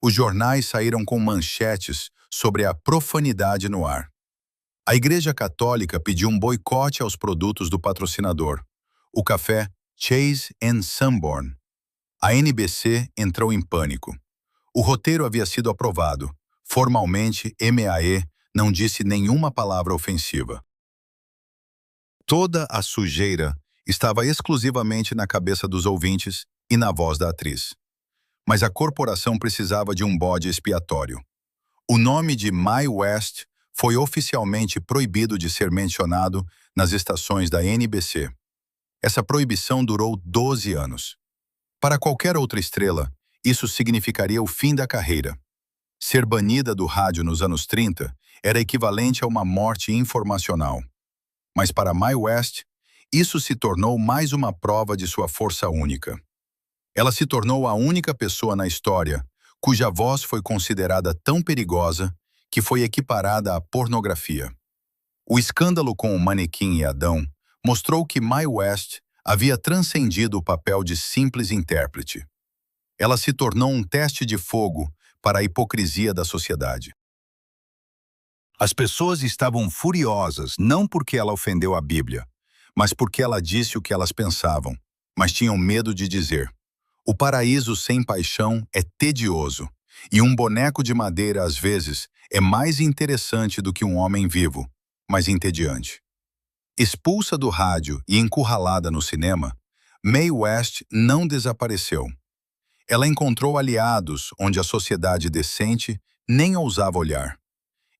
Os jornais saíram com manchetes sobre a profanidade no ar. A Igreja Católica pediu um boicote aos produtos do patrocinador, o café Chase and Sanborn. A NBC entrou em pânico. O roteiro havia sido aprovado. Formalmente, MEAE não disse nenhuma palavra ofensiva. Toda a sujeira estava exclusivamente na cabeça dos ouvintes e na voz da atriz. Mas a corporação precisava de um bode expiatório. O nome de Mae West foi oficialmente proibido de ser mencionado nas estações da NBC. Essa proibição durou 12 anos. Para qualquer outra estrela, isso significaria o fim da carreira. Ser banida do rádio nos anos 30 era equivalente a uma morte informacional. Mas para Mae West, isso se tornou mais uma prova de sua força única. Ela se tornou a única pessoa na história cuja voz foi considerada tão perigosa que foi equiparada à pornografia. O escândalo com o manequim e Adão mostrou que Mae West havia transcendido o papel de simples intérprete. Ela se tornou um teste de fogo para a hipocrisia da sociedade. As pessoas estavam furiosas não porque ela ofendeu a Bíblia, mas porque ela disse o que elas pensavam, mas tinham medo de dizer. O paraíso sem paixão é tedioso, e um boneco de madeira, às vezes, é mais interessante do que um homem vivo, mas entediante. Expulsa do rádio e encurralada no cinema, Mae West não desapareceu. Ela encontrou aliados onde a sociedade decente nem ousava olhar.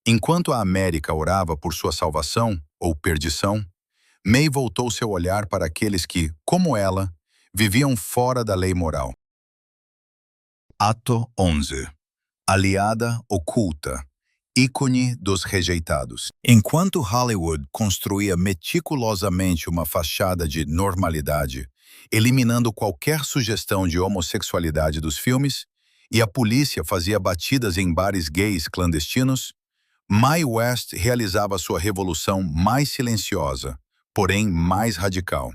Enquanto a América orava por sua salvação ou perdição, Mae voltou seu olhar para aqueles que, como ela, viviam fora da lei moral. Ato 11. Aliada oculta, ícone dos rejeitados. Enquanto Hollywood construía meticulosamente uma fachada de normalidade, eliminando qualquer sugestão de homossexualidade dos filmes, e a polícia fazia batidas em bares gays clandestinos, Mae West realizava sua revolução mais silenciosa, porém mais radical.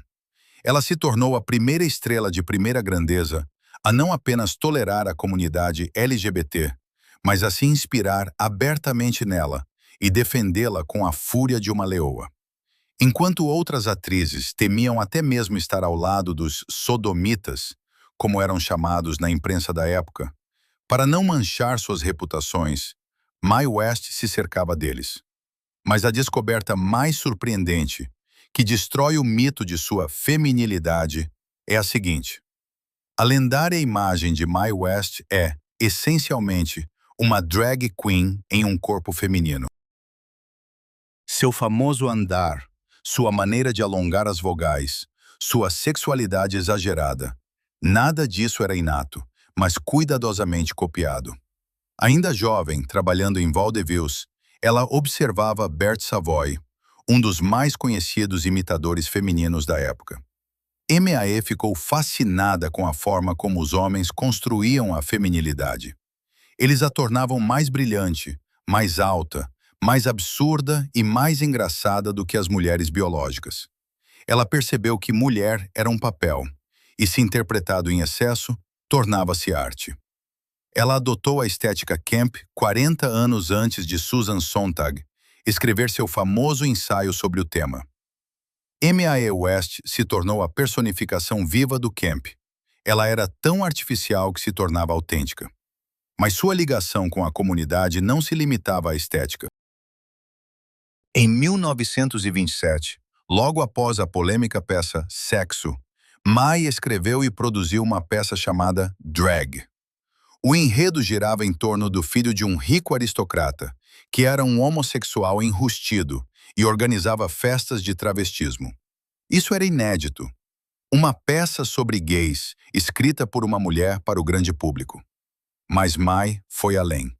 Ela se tornou a primeira estrela de primeira grandeza a não apenas tolerar a comunidade LGBT, mas a se inspirar abertamente nela e defendê-la com a fúria de uma leoa. Enquanto outras atrizes temiam até mesmo estar ao lado dos sodomitas, como eram chamados na imprensa da época, para não manchar suas reputações, Mae West se cercava deles. Mas a descoberta mais surpreendente, que destrói o mito de sua feminilidade, é a seguinte. A lendária imagem de Mae West é, essencialmente, uma drag queen em um corpo feminino. Seu famoso andar, sua maneira de alongar as vogais, sua sexualidade exagerada. Nada disso era inato, mas cuidadosamente copiado. Ainda jovem, trabalhando em vaudevilles, ela observava Berthe Savoy, um dos mais conhecidos imitadores femininos da época. MAE ficou fascinada com a forma como os homens construíam a feminilidade. Eles a tornavam mais brilhante, mais alta, mais absurda e mais engraçada do que as mulheres biológicas. Ela percebeu que mulher era um papel, e se interpretado em excesso, tornava-se arte. Ela adotou a estética camp 40 anos antes de Susan Sontag escrever seu famoso ensaio sobre o tema. Mae West se tornou a personificação viva do camp. Ela era tão artificial que se tornava autêntica. Mas sua ligação com a comunidade não se limitava à estética. Em 1927, logo após a polêmica peça Sexo, Mae escreveu e produziu uma peça chamada Drag. O enredo girava em torno do filho de um rico aristocrata, que era um homossexual enrustido e organizava festas de travestismo. Isso era inédito. Uma peça sobre gays, escrita por uma mulher para o grande público. Mas Mae foi além.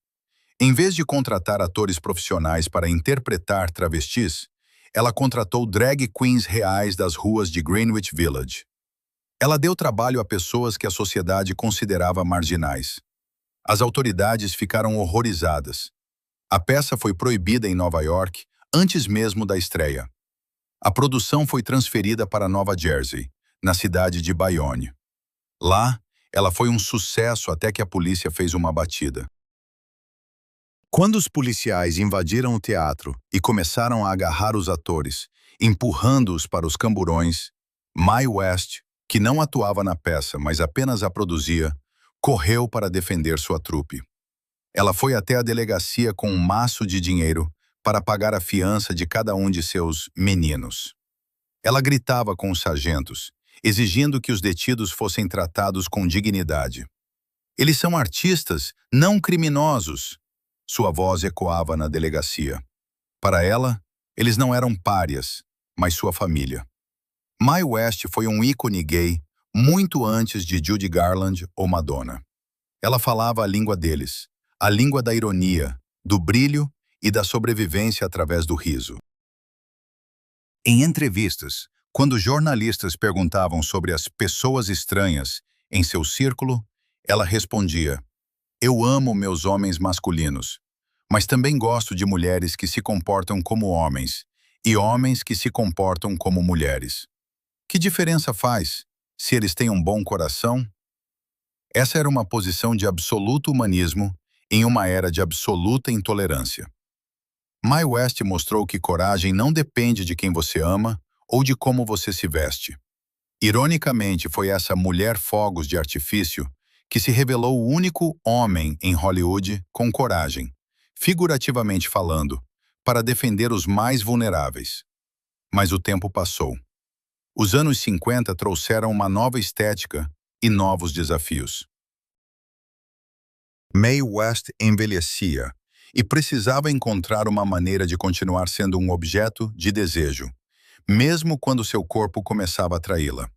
Em vez de contratar atores profissionais para interpretar travestis, ela contratou drag queens reais das ruas de Greenwich Village. Ela deu trabalho a pessoas que a sociedade considerava marginais. As autoridades ficaram horrorizadas. A peça foi proibida em Nova York antes mesmo da estreia. A produção foi transferida para Nova Jersey, na cidade de Bayonne. Lá, ela foi um sucesso até que a polícia fez uma batida. Quando os policiais invadiram o teatro e começaram a agarrar os atores, empurrando-os para os camburões, Mae West, que não atuava na peça, mas apenas a produzia, correu para defender sua trupe. Ela foi até a delegacia com um maço de dinheiro para pagar a fiança de cada um de seus meninos. Ela gritava com os sargentos, exigindo que os detidos fossem tratados com dignidade. Eles são artistas, não criminosos. Sua voz ecoava na delegacia. Para ela, eles não eram párias, mas sua família. Mae West foi um ícone gay muito antes de Judy Garland ou Madonna. Ela falava a língua deles, a língua da ironia, do brilho e da sobrevivência através do riso. Em entrevistas, quando jornalistas perguntavam sobre as pessoas estranhas em seu círculo, ela respondia: "Eu amo meus homens masculinos, mas também gosto de mulheres que se comportam como homens e homens que se comportam como mulheres. Que diferença faz, se eles têm um bom coração?" Essa era uma posição de absoluto humanismo em uma era de absoluta intolerância. Mae West mostrou que coragem não depende de quem você ama ou de como você se veste. Ironicamente, foi essa mulher fogos de artifício que se revelou o único homem em Hollywood com coragem, figurativamente falando, para defender os mais vulneráveis. Mas o tempo passou. Os anos 50 trouxeram uma nova estética e novos desafios. Mae West envelhecia e precisava encontrar uma maneira de continuar sendo um objeto de desejo, mesmo quando seu corpo começava a atraí-la.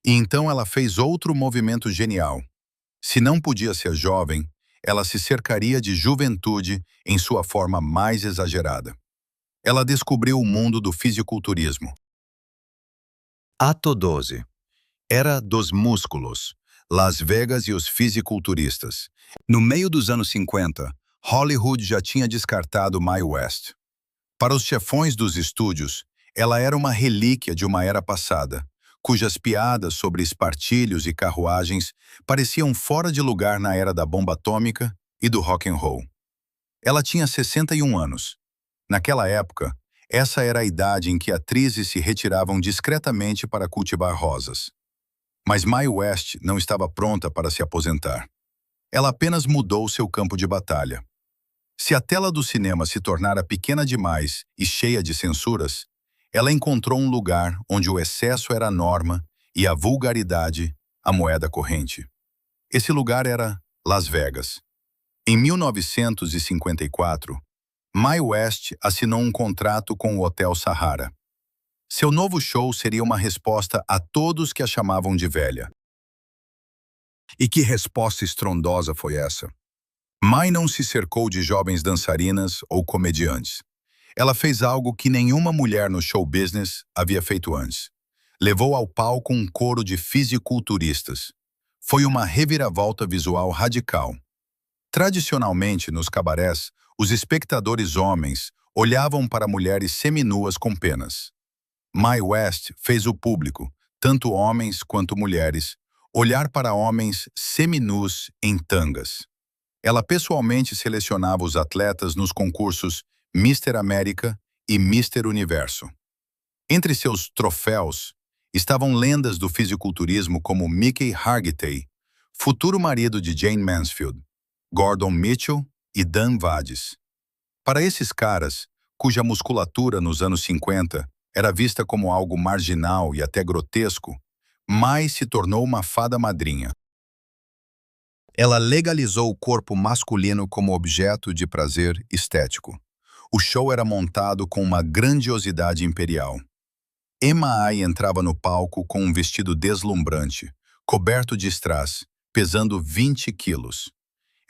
E então ela fez outro movimento genial. Se não podia ser jovem, ela se cercaria de juventude em sua forma mais exagerada. Ela descobriu o mundo do fisiculturismo. Ato 12. Era dos músculos, Las Vegas e os fisiculturistas. No meio dos anos 50, Hollywood já tinha descartado Mae West. Para os chefões dos estúdios, ela era uma relíquia de uma era passada, cujas piadas sobre espartilhos e carruagens pareciam fora de lugar na era da bomba atômica e do rock and roll. Ela tinha 61 anos. Naquela época, essa era a idade em que atrizes se retiravam discretamente para cultivar rosas. Mas Mae West não estava pronta para se aposentar. Ela apenas mudou seu campo de batalha. Se a tela do cinema se tornara pequena demais e cheia de censuras, ela encontrou um lugar onde o excesso era a norma e a vulgaridade a moeda corrente. Esse lugar era Las Vegas. Em 1954, Mae West assinou um contrato com o Hotel Sahara. Seu novo show seria uma resposta a todos que a chamavam de velha. E que resposta estrondosa foi essa? Mai não se cercou de jovens dançarinas ou comediantes. Ela fez algo que nenhuma mulher no show business havia feito antes. Levou ao palco um coro de fisiculturistas. Foi uma reviravolta visual radical. Tradicionalmente, nos cabarés, os espectadores homens olhavam para mulheres seminuas com penas. Mae West fez o público, tanto homens quanto mulheres, olhar para homens seminus em tangas. Ela pessoalmente selecionava os atletas nos concursos Mister América e Mister Universo. Entre seus troféus estavam lendas do fisiculturismo como Mickey Hargitay, futuro marido de Jane Mansfield, Gordon Mitchell e Dan Vades. Para esses caras, cuja musculatura nos anos 50 era vista como algo marginal e até grotesco, Mai se tornou uma fada madrinha. Ela legalizou o corpo masculino como objeto de prazer estético. O show era montado com uma grandiosidade imperial. Emma Ai entrava no palco com um vestido deslumbrante, coberto de strass, pesando 20 quilos.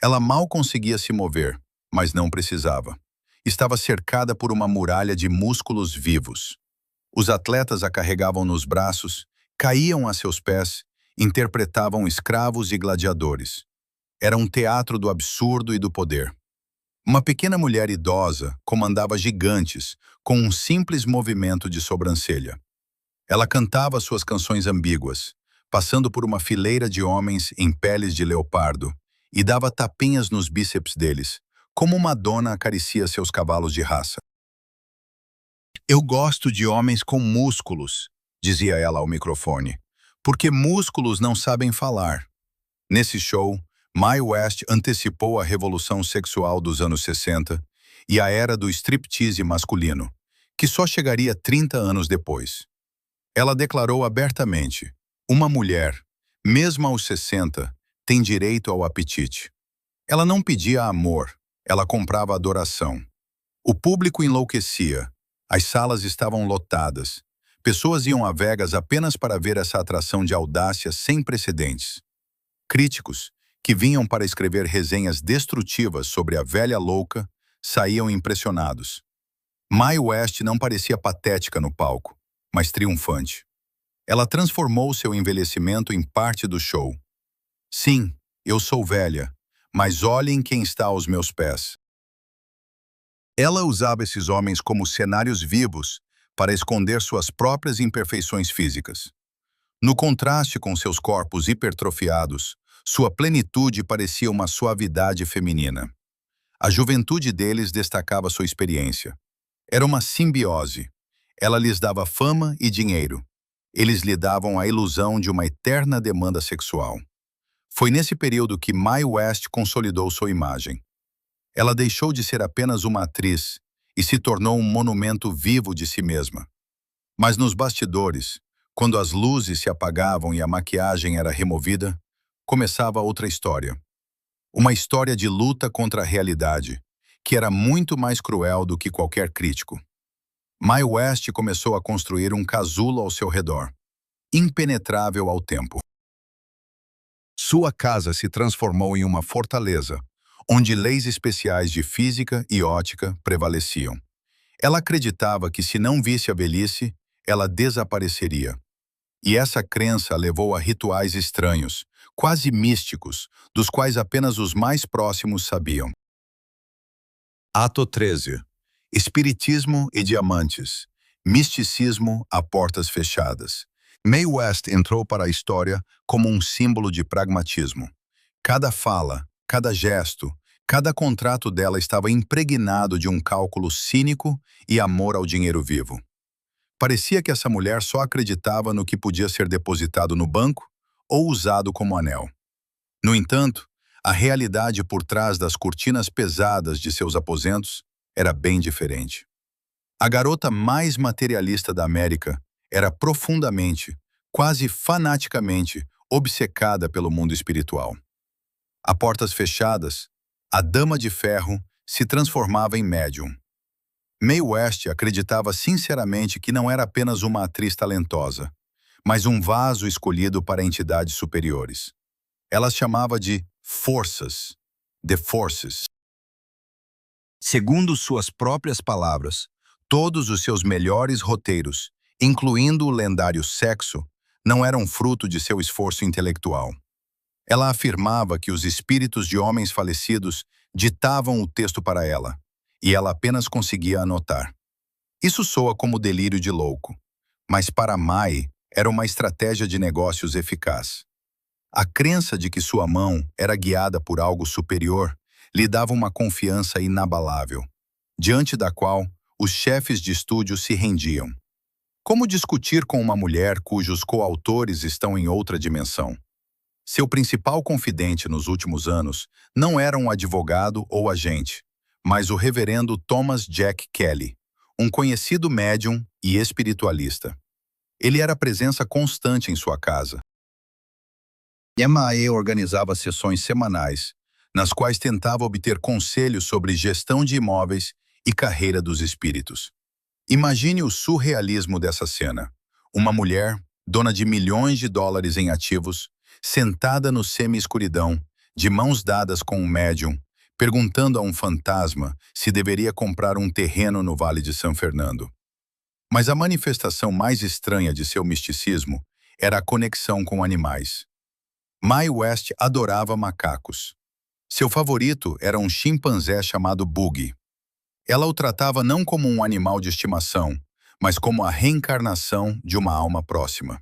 Ela mal conseguia se mover, mas não precisava. Estava cercada por uma muralha de músculos vivos. Os atletas a carregavam nos braços, caíam a seus pés, interpretavam escravos e gladiadores. Era um teatro do absurdo e do poder. Uma pequena mulher idosa comandava gigantes com um simples movimento de sobrancelha. Ela cantava suas canções ambíguas, passando por uma fileira de homens em peles de leopardo, e dava tapinhas nos bíceps deles, como uma dona acaricia seus cavalos de raça. "Eu gosto de homens com músculos", dizia ela ao microfone, "porque músculos não sabem falar." Nesse show, Mae West antecipou a revolução sexual dos anos 60 e a era do striptease masculino, que só chegaria 30 anos depois. Ela declarou abertamente: "Uma mulher, mesmo aos 60, tem direito ao apetite." Ela não pedia amor, ela comprava adoração. O público enlouquecia, as salas estavam lotadas. Pessoas iam a Vegas apenas para ver essa atração de audácia sem precedentes. Críticos, que vinham para escrever resenhas destrutivas sobre a velha louca, saíam impressionados. Mae West não parecia patética no palco, mas triunfante. Ela transformou seu envelhecimento em parte do show. "Sim, eu sou velha, mas olhem quem está aos meus pés." Ela usava esses homens como cenários vivos para esconder suas próprias imperfeições físicas. No contraste com seus corpos hipertrofiados, sua plenitude parecia uma suavidade feminina. A juventude deles destacava sua experiência. Era uma simbiose. Ela lhes dava fama e dinheiro. Eles lhe davam a ilusão de uma eterna demanda sexual. Foi nesse período que Mae West consolidou sua imagem. Ela deixou de ser apenas uma atriz e se tornou um monumento vivo de si mesma. Mas nos bastidores, quando as luzes se apagavam e a maquiagem era removida, começava outra história. Uma história de luta contra a realidade, que era muito mais cruel do que qualquer crítico. Mae West começou a construir um casulo ao seu redor, impenetrável ao tempo. Sua casa se transformou em uma fortaleza, onde leis especiais de física e ótica prevaleciam. Ela acreditava que se não visse a velhice, ela desapareceria. E essa crença a levou a rituais estranhos, quase místicos, dos quais apenas os mais próximos sabiam. Ato 13. Espiritismo e diamantes. Misticismo a portas fechadas. Mae West entrou para a história como um símbolo de pragmatismo. Cada fala, cada gesto, cada contrato dela estava impregnado de um cálculo cínico e amor ao dinheiro vivo. Parecia que essa mulher só acreditava no que podia ser depositado no banco ou usado como anel. No entanto, a realidade por trás das cortinas pesadas de seus aposentos era bem diferente. A garota mais materialista da América era profundamente, quase fanaticamente, obcecada pelo mundo espiritual. A portas fechadas, a Dama de Ferro se transformava em médium. Mae West acreditava sinceramente que não era apenas uma atriz talentosa, mas um vaso escolhido para entidades superiores. Ela as chamava de forças, The Forces. Segundo suas próprias palavras, todos os seus melhores roteiros, incluindo o lendário Sexo, não eram fruto de seu esforço intelectual. Ela afirmava que os espíritos de homens falecidos ditavam o texto para ela, e ela apenas conseguia anotar. Isso soa como delírio de louco, mas para Mae era uma estratégia de negócios eficaz. A crença de que sua mão era guiada por algo superior lhe dava uma confiança inabalável, diante da qual os chefes de estúdio se rendiam. Como discutir com uma mulher cujos coautores estão em outra dimensão? Seu principal confidente nos últimos anos não era um advogado ou agente, mas o reverendo Thomas Jack Kelly, um conhecido médium e espiritualista. Ele era presença constante em sua casa. Mae organizava sessões semanais, nas quais tentava obter conselhos sobre gestão de imóveis e carreira dos espíritos. Imagine o surrealismo dessa cena. Uma mulher, dona de milhões de dólares em ativos, sentada no semi-escuridão, de mãos dadas com um médium, perguntando a um fantasma se deveria comprar um terreno no Vale de São Fernando. Mas a manifestação mais estranha de seu misticismo era a conexão com animais. Mae West adorava macacos. Seu favorito era um chimpanzé chamado Boogie. Ela o tratava não como um animal de estimação, mas como a reencarnação de uma alma próxima.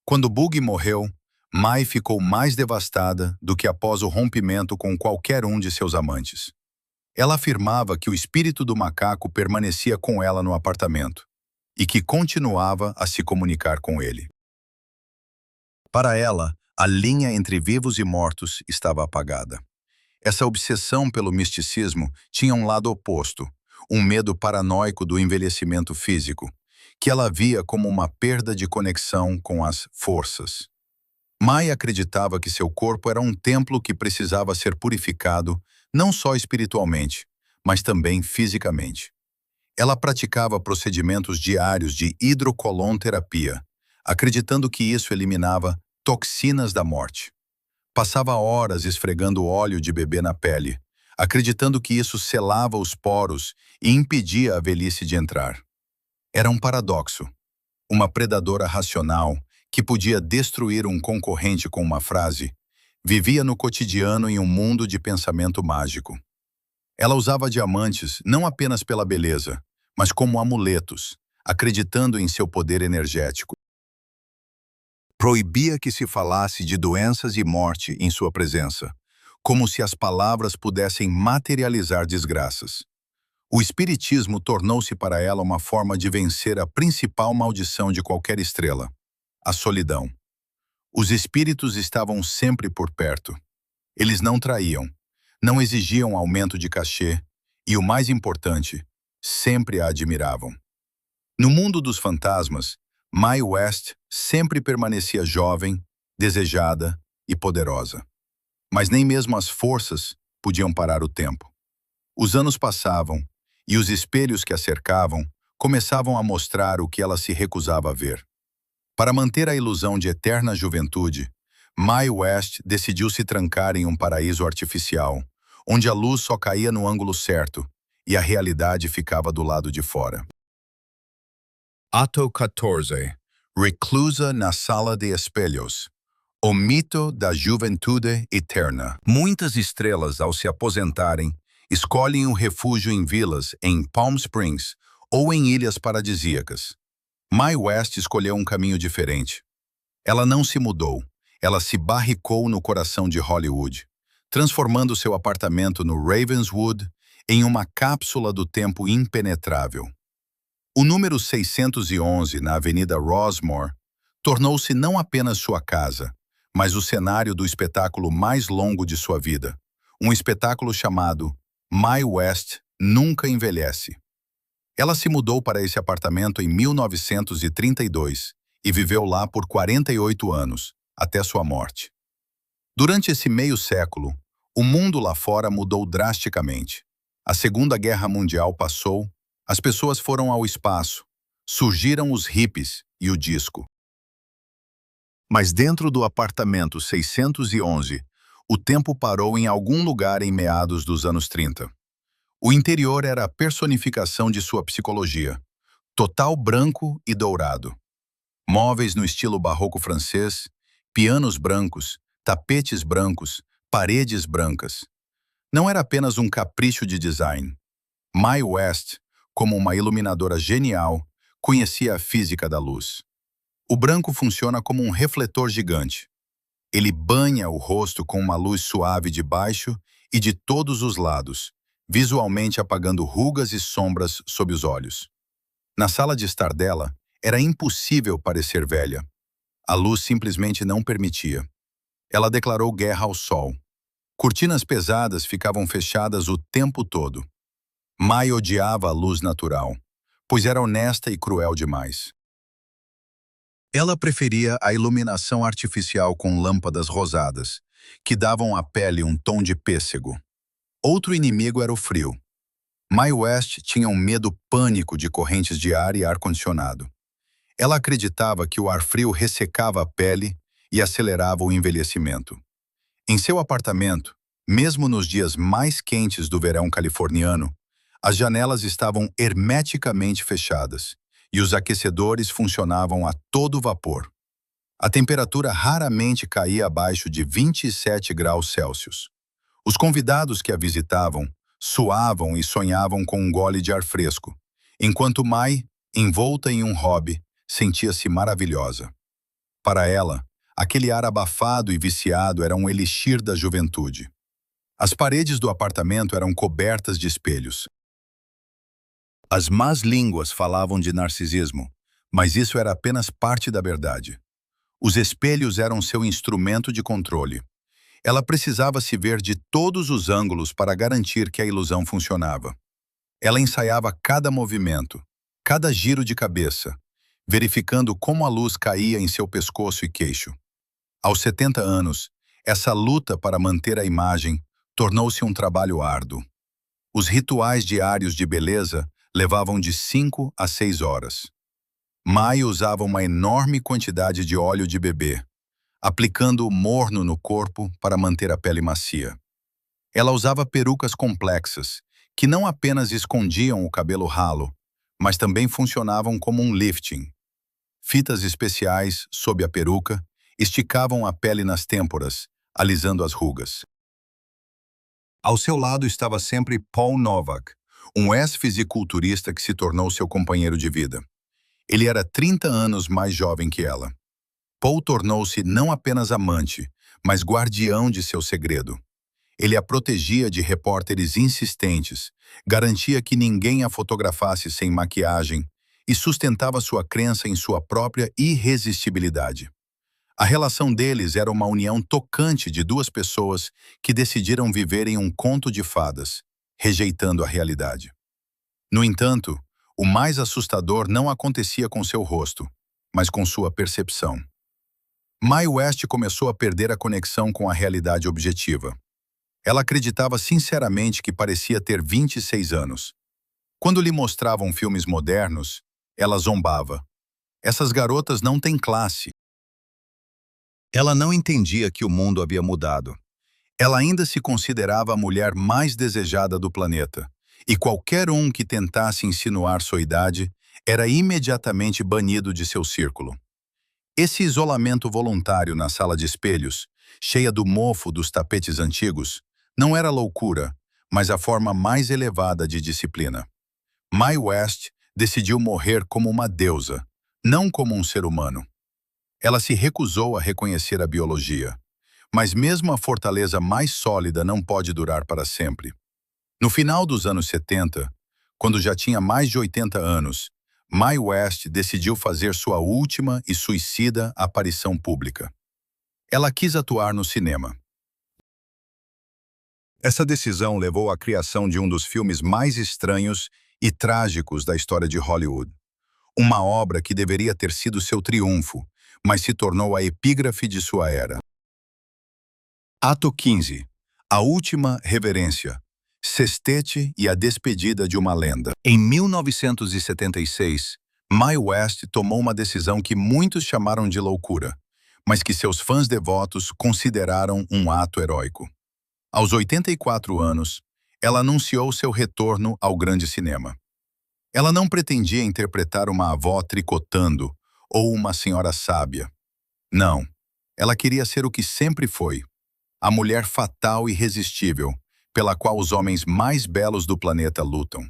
Quando Boogie morreu, Mae ficou mais devastada do que após o rompimento com qualquer um de seus amantes. Ela afirmava que o espírito do macaco permanecia com ela no apartamento e que continuava a se comunicar com ele. Para ela, a linha entre vivos e mortos estava apagada. Essa obsessão pelo misticismo tinha um lado oposto, um medo paranoico do envelhecimento físico, que ela via como uma perda de conexão com as forças. Mae acreditava que seu corpo era um templo que precisava ser purificado não só espiritualmente, mas também fisicamente. Ela praticava procedimentos diários de hidrocolonterapia, acreditando que isso eliminava toxinas da morte. Passava horas esfregando óleo de bebê na pele, acreditando que isso selava os poros e impedia a velhice de entrar. Era um paradoxo. Uma predadora racional que podia destruir um concorrente com uma frase, vivia no cotidiano em um mundo de pensamento mágico. Ela usava diamantes não apenas pela beleza, mas como amuletos, acreditando em seu poder energético. Proibia que se falasse de doenças e morte em sua presença, como se as palavras pudessem materializar desgraças. O espiritismo tornou-se para ela uma forma de vencer a principal maldição de qualquer estrela, a solidão. Os espíritos estavam sempre por perto. Eles não traíam, não exigiam aumento de cachê e, o mais importante, sempre a admiravam. No mundo dos fantasmas, Mae West sempre permanecia jovem, desejada e poderosa. Mas nem mesmo as forças podiam parar o tempo. Os anos passavam e os espelhos que a cercavam começavam a mostrar o que ela se recusava a ver. Para manter a ilusão de eterna juventude, Mae West decidiu se trancar em um paraíso artificial, onde a luz só caía no ângulo certo e a realidade ficava do lado de fora. Ato 14. Reclusa na sala de espelhos. O mito da juventude eterna. Muitas estrelas, ao se aposentarem, escolhem um refúgio em vilas em Palm Springs ou em ilhas paradisíacas. Mae West escolheu um caminho diferente. Ela não se mudou, ela se barricou no coração de Hollywood, transformando seu apartamento no Ravenswood em uma cápsula do tempo impenetrável. O número 611 na Avenida Rossmore tornou-se não apenas sua casa, mas o cenário do espetáculo mais longo de sua vida, um espetáculo chamado Mae West Nunca Envelhece. Ela se mudou para esse apartamento em 1932 e viveu lá por 48 anos, até sua morte. Durante esse meio século, O mundo lá fora mudou drasticamente. A Segunda Guerra Mundial passou, as pessoas foram ao espaço, surgiram os hippies e o disco. Mas dentro do apartamento 611, o tempo parou em algum lugar em meados dos anos 30. O interior era a personificação de sua psicologia, total branco e dourado. Móveis no estilo barroco francês, pianos brancos, tapetes brancos, paredes brancas. Não era apenas um capricho de design. Mae West, como uma iluminadora genial, conhecia a física da luz. O branco funciona como um refletor gigante. Ele banha o rosto com uma luz suave de baixo e de todos os lados, visualmente apagando rugas e sombras sob os olhos. Na sala de estar dela, era impossível parecer velha. A luz simplesmente não permitia. Ela declarou guerra ao sol. Cortinas pesadas ficavam fechadas o tempo todo. Mai odiava a luz natural, pois era honesta e cruel demais. Ela preferia a iluminação artificial com lâmpadas rosadas, que davam à pele um tom de pêssego. Outro inimigo era o frio. Mae West tinha um medo pânico de correntes de ar e ar-condicionado. Ela acreditava que o ar frio ressecava a pele e acelerava o envelhecimento. Em seu apartamento, mesmo nos dias mais quentes do verão californiano, as janelas estavam hermeticamente fechadas e os aquecedores funcionavam a todo vapor. A temperatura raramente caía abaixo de 27 graus Celsius. Os convidados que a visitavam suavam e sonhavam com um gole de ar fresco, enquanto Mai, envolta em um hobby, sentia-se maravilhosa. Para ela, aquele ar abafado e viciado era um elixir da juventude. As paredes do apartamento eram cobertas de espelhos. As más línguas falavam de narcisismo, mas isso era apenas parte da verdade. Os espelhos eram seu instrumento de controle. Ela precisava se ver de todos os ângulos para garantir que a ilusão funcionava. Ela ensaiava cada movimento, cada giro de cabeça, verificando como a luz caía em seu pescoço e queixo. Aos 70 anos, essa luta para manter a imagem tornou-se um trabalho árduo. Os rituais diários de beleza levavam de 5 a 6 horas. Mai usava uma enorme quantidade de óleo de bebê, aplicando-o morno no corpo para manter a pele macia. Ela usava perucas complexas, que não apenas escondiam o cabelo ralo, mas também funcionavam como um lifting. Fitas especiais, sob a peruca, esticavam a pele nas têmporas, alisando as rugas. Ao seu lado estava sempre Paul Novak, um ex-fisiculturista que se tornou seu companheiro de vida. Ele era 30 anos mais jovem que ela. Paul tornou-se não apenas amante, mas guardião de seu segredo. Ele a protegia de repórteres insistentes, garantia que ninguém a fotografasse sem maquiagem e sustentava sua crença em sua própria irresistibilidade. A relação deles era uma união tocante de duas pessoas que decidiram viver em um conto de fadas, rejeitando a realidade. No entanto, o mais assustador não acontecia com seu rosto, mas com sua percepção. Mae West começou a perder a conexão com a realidade objetiva. Ela acreditava sinceramente que parecia ter 26 anos. Quando lhe mostravam filmes modernos, ela zombava. Essas garotas não têm classe. Ela não entendia que o mundo havia mudado. Ela ainda se considerava a mulher mais desejada do planeta, e qualquer um que tentasse insinuar sua idade era imediatamente banido de seu círculo. Esse isolamento voluntário na sala de espelhos, cheia do mofo dos tapetes antigos, não era loucura, mas a forma mais elevada de disciplina. Mae West decidiu morrer como uma deusa, não como um ser humano. Ela se recusou a reconhecer a biologia, mas mesmo a fortaleza mais sólida não pode durar para sempre. No final dos anos 70, quando já tinha mais de 80 anos, Mae West decidiu fazer sua última e suicida aparição pública. Ela quis atuar no cinema. Essa decisão levou à criação de um dos filmes mais estranhos e trágicos da história de Hollywood. Uma obra que deveria ter sido seu triunfo, mas se tornou a epígrafe de sua era. Ato 15. A Última Reverência, Sextete e a Despedida de uma Lenda. Em 1976, Mae West tomou uma decisão que muitos chamaram de loucura, mas que seus fãs devotos consideraram um ato heróico. Aos 84 anos, ela anunciou seu retorno ao grande cinema. Ela não pretendia interpretar uma avó tricotando ou uma senhora sábia. Não, ela queria ser o que sempre foi, a mulher fatal e irresistível, pela qual os homens mais belos do planeta lutam.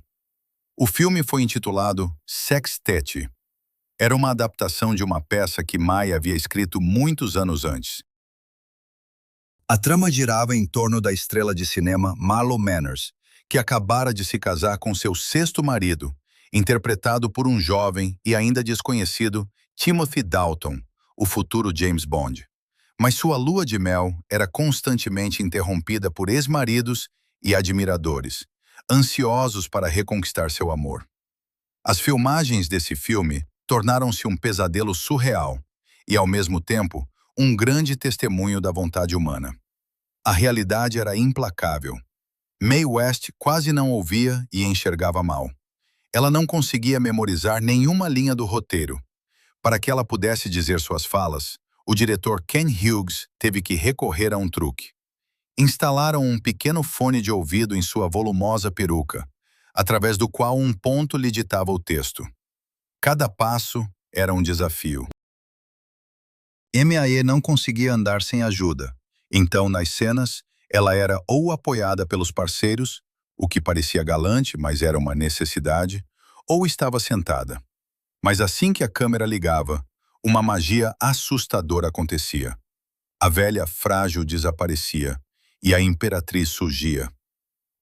O filme foi intitulado Sextete. Era uma adaptação de uma peça que Mae havia escrito muitos anos antes. A trama girava em torno da estrela de cinema Marlo Manners, que acabara de se casar com seu sexto marido, interpretado por um jovem e ainda desconhecido Timothy Dalton, o futuro James Bond. Mas sua lua de mel era constantemente interrompida por ex-maridos e admiradores, ansiosos para reconquistar seu amor. As filmagens desse filme tornaram-se um pesadelo surreal e, ao mesmo tempo, um grande testemunho da vontade humana. A realidade era implacável. Mae West quase não ouvia e enxergava mal. Ela não conseguia memorizar nenhuma linha do roteiro. Para que ela pudesse dizer suas falas, o diretor Ken Hughes teve que recorrer a um truque. Instalaram um pequeno fone de ouvido em sua volumosa peruca, através do qual um ponto lhe ditava o texto. Cada passo era um desafio. Mae não conseguia andar sem ajuda, então nas cenas ela era ou apoiada pelos parceiros, o que parecia galante, mas era uma necessidade, ou estava sentada. Mas assim que a câmera ligava, uma magia assustadora acontecia. A velha frágil desaparecia e a imperatriz surgia.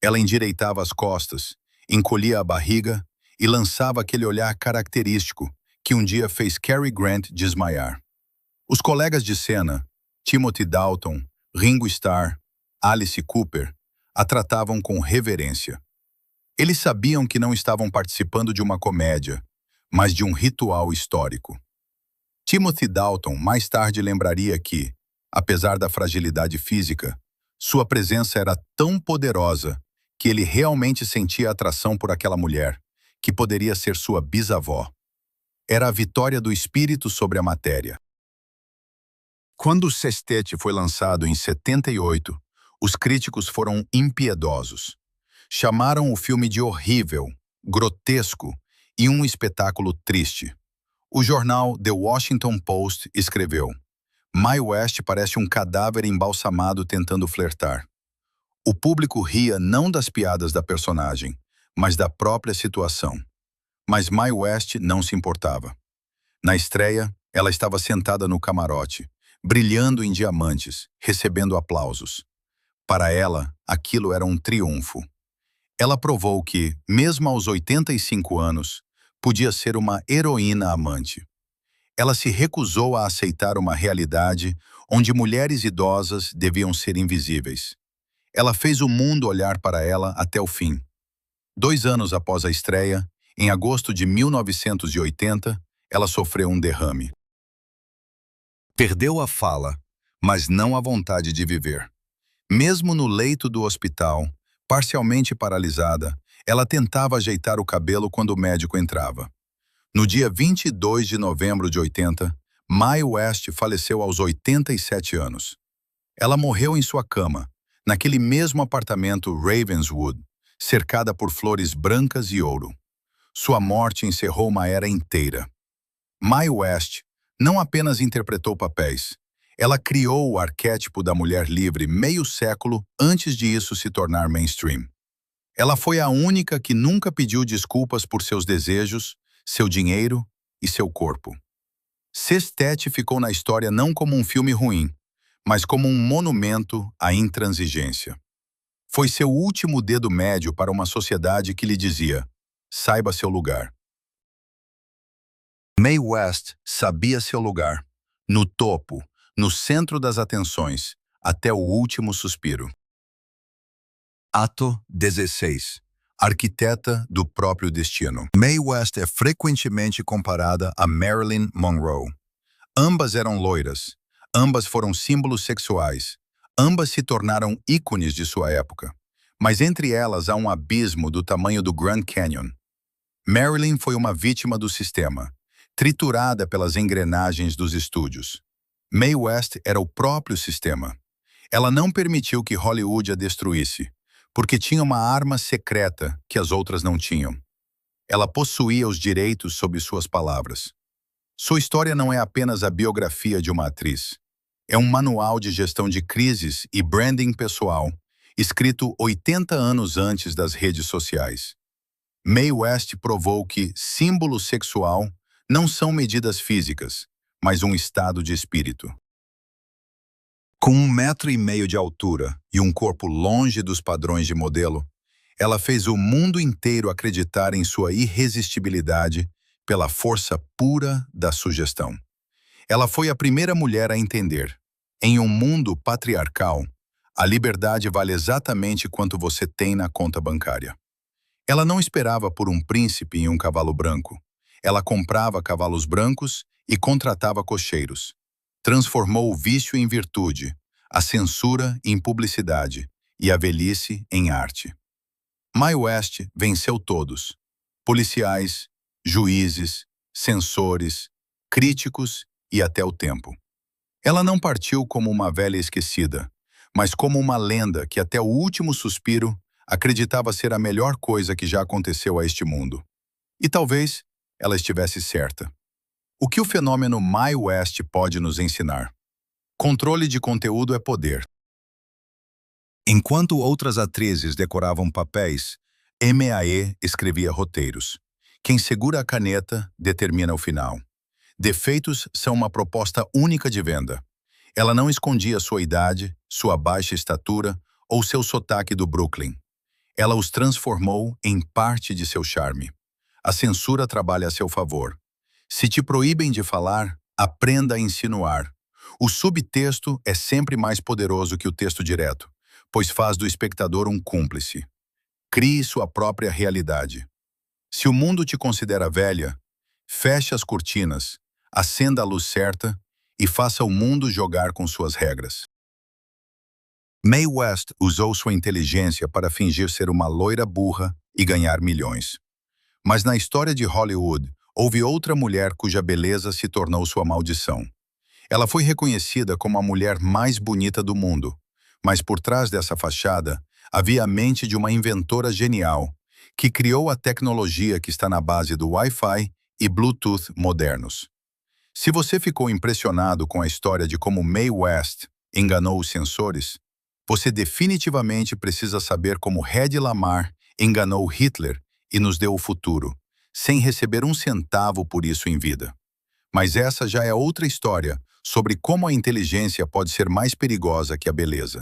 Ela endireitava as costas, encolhia a barriga e lançava aquele olhar característico que um dia fez Cary Grant desmaiar. Os colegas de cena, Timothy Dalton, Ringo Starr, Alice Cooper, a tratavam com reverência. Eles sabiam que não estavam participando de uma comédia, mas de um ritual histórico. Timothy Dalton mais tarde lembraria que, apesar da fragilidade física, sua presença era tão poderosa que ele realmente sentia atração por aquela mulher, que poderia ser sua bisavó. Era a vitória do espírito sobre a matéria. Quando o Sextete foi lançado em 78, os críticos foram impiedosos. Chamaram o filme de horrível, grotesco e um espetáculo triste. O jornal The Washington Post escreveu: Mae West parece um cadáver embalsamado tentando flertar. O público ria não das piadas da personagem, mas da própria situação. Mas Mae West não se importava. Na estreia, ela estava sentada no camarote, brilhando em diamantes, recebendo aplausos. Para ela, aquilo era um triunfo. Ela provou que, mesmo aos 85 anos, podia ser uma heroína amante. Ela se recusou a aceitar uma realidade onde mulheres idosas deviam ser invisíveis. Ela fez o mundo olhar para ela até o fim. 2 anos após a estreia, em agosto de 1980, ela sofreu um derrame. Perdeu a fala, mas não a vontade de viver. Mesmo no leito do hospital, parcialmente paralisada, ela tentava ajeitar o cabelo quando o médico entrava. No dia 22 de novembro de 80, Mae West faleceu aos 87 anos. Ela morreu em sua cama, naquele mesmo apartamento Ravenswood, cercada por flores brancas e ouro. Sua morte encerrou uma era inteira. Mae West não apenas interpretou papéis, ela criou o arquétipo da mulher livre meio século antes de isso se tornar mainstream. Ela foi a única que nunca pediu desculpas por seus desejos, seu dinheiro e seu corpo. Sextete ficou na história não como um filme ruim, mas como um monumento à intransigência. Foi seu último dedo médio para uma sociedade que lhe dizia: saiba seu lugar. Mae West sabia seu lugar, no topo, no centro das atenções, até o último suspiro. Ato 16. Arquiteta do próprio destino. Mae West é frequentemente comparada a Marilyn Monroe. Ambas eram loiras, ambas foram símbolos sexuais, Ambas se tornaram ícones de sua época, mas entre elas há um abismo do tamanho do Grand Canyon. Marilyn foi uma vítima do sistema, triturada pelas engrenagens dos estúdios. Mae West era o próprio sistema. Ela não permitiu que Hollywood a destruísse, porque tinha uma arma secreta que as outras não tinham. Ela possuía os direitos sobre suas palavras. Sua história não é apenas a biografia de uma atriz. É um manual de gestão de crises e branding pessoal, escrito 80 anos antes das redes sociais. Mae West provou que símbolo sexual não são medidas físicas, mas um estado de espírito. Com 1,5 metros de altura e um corpo longe dos padrões de modelo, ela fez o mundo inteiro acreditar em sua irresistibilidade pela força pura da sugestão. Ela foi a primeira mulher a entender: em um mundo patriarcal, a liberdade vale exatamente quanto você tem na conta bancária. Ela não esperava por um príncipe em um cavalo branco. Ela comprava cavalos brancos e contratava cocheiros. Transformou o vício em virtude, a censura em publicidade e a velhice em arte. Mae West venceu todos: policiais, juízes, censores, críticos e até o tempo. Ela não partiu como uma velha esquecida, mas como uma lenda que até o último suspiro acreditava ser a melhor coisa que já aconteceu a este mundo. E talvez ela estivesse certa. O que o fenômeno Mae West pode nos ensinar? Controle de conteúdo é poder. Enquanto outras atrizes decoravam papéis, Mae escrevia roteiros. Quem segura a caneta determina o final. Defeitos são uma proposta única de venda. Ela não escondia sua idade, sua baixa estatura ou seu sotaque do Brooklyn. Ela os transformou em parte de seu charme. A censura trabalha a seu favor. Se te proíbem de falar, aprenda a insinuar. O subtexto é sempre mais poderoso que o texto direto, pois faz do espectador um cúmplice. Crie sua própria realidade. Se o mundo te considera velha, feche as cortinas, acenda a luz certa e faça o mundo jogar com suas regras. Mae West usou sua inteligência para fingir ser uma loira burra e ganhar milhões. Mas na história de Hollywood, houve outra mulher cuja beleza se tornou sua maldição. Ela foi reconhecida como a mulher mais bonita do mundo, mas por trás dessa fachada havia a mente de uma inventora genial, que criou a tecnologia que está na base do Wi-Fi e Bluetooth modernos. Se você ficou impressionado com a história de como Mae West enganou os sensores, você definitivamente precisa saber como Hedy Lamarr enganou Hitler e nos deu o futuro, sem receber um centavo por isso em vida. Mas essa já é outra história sobre como a inteligência pode ser mais perigosa que a beleza.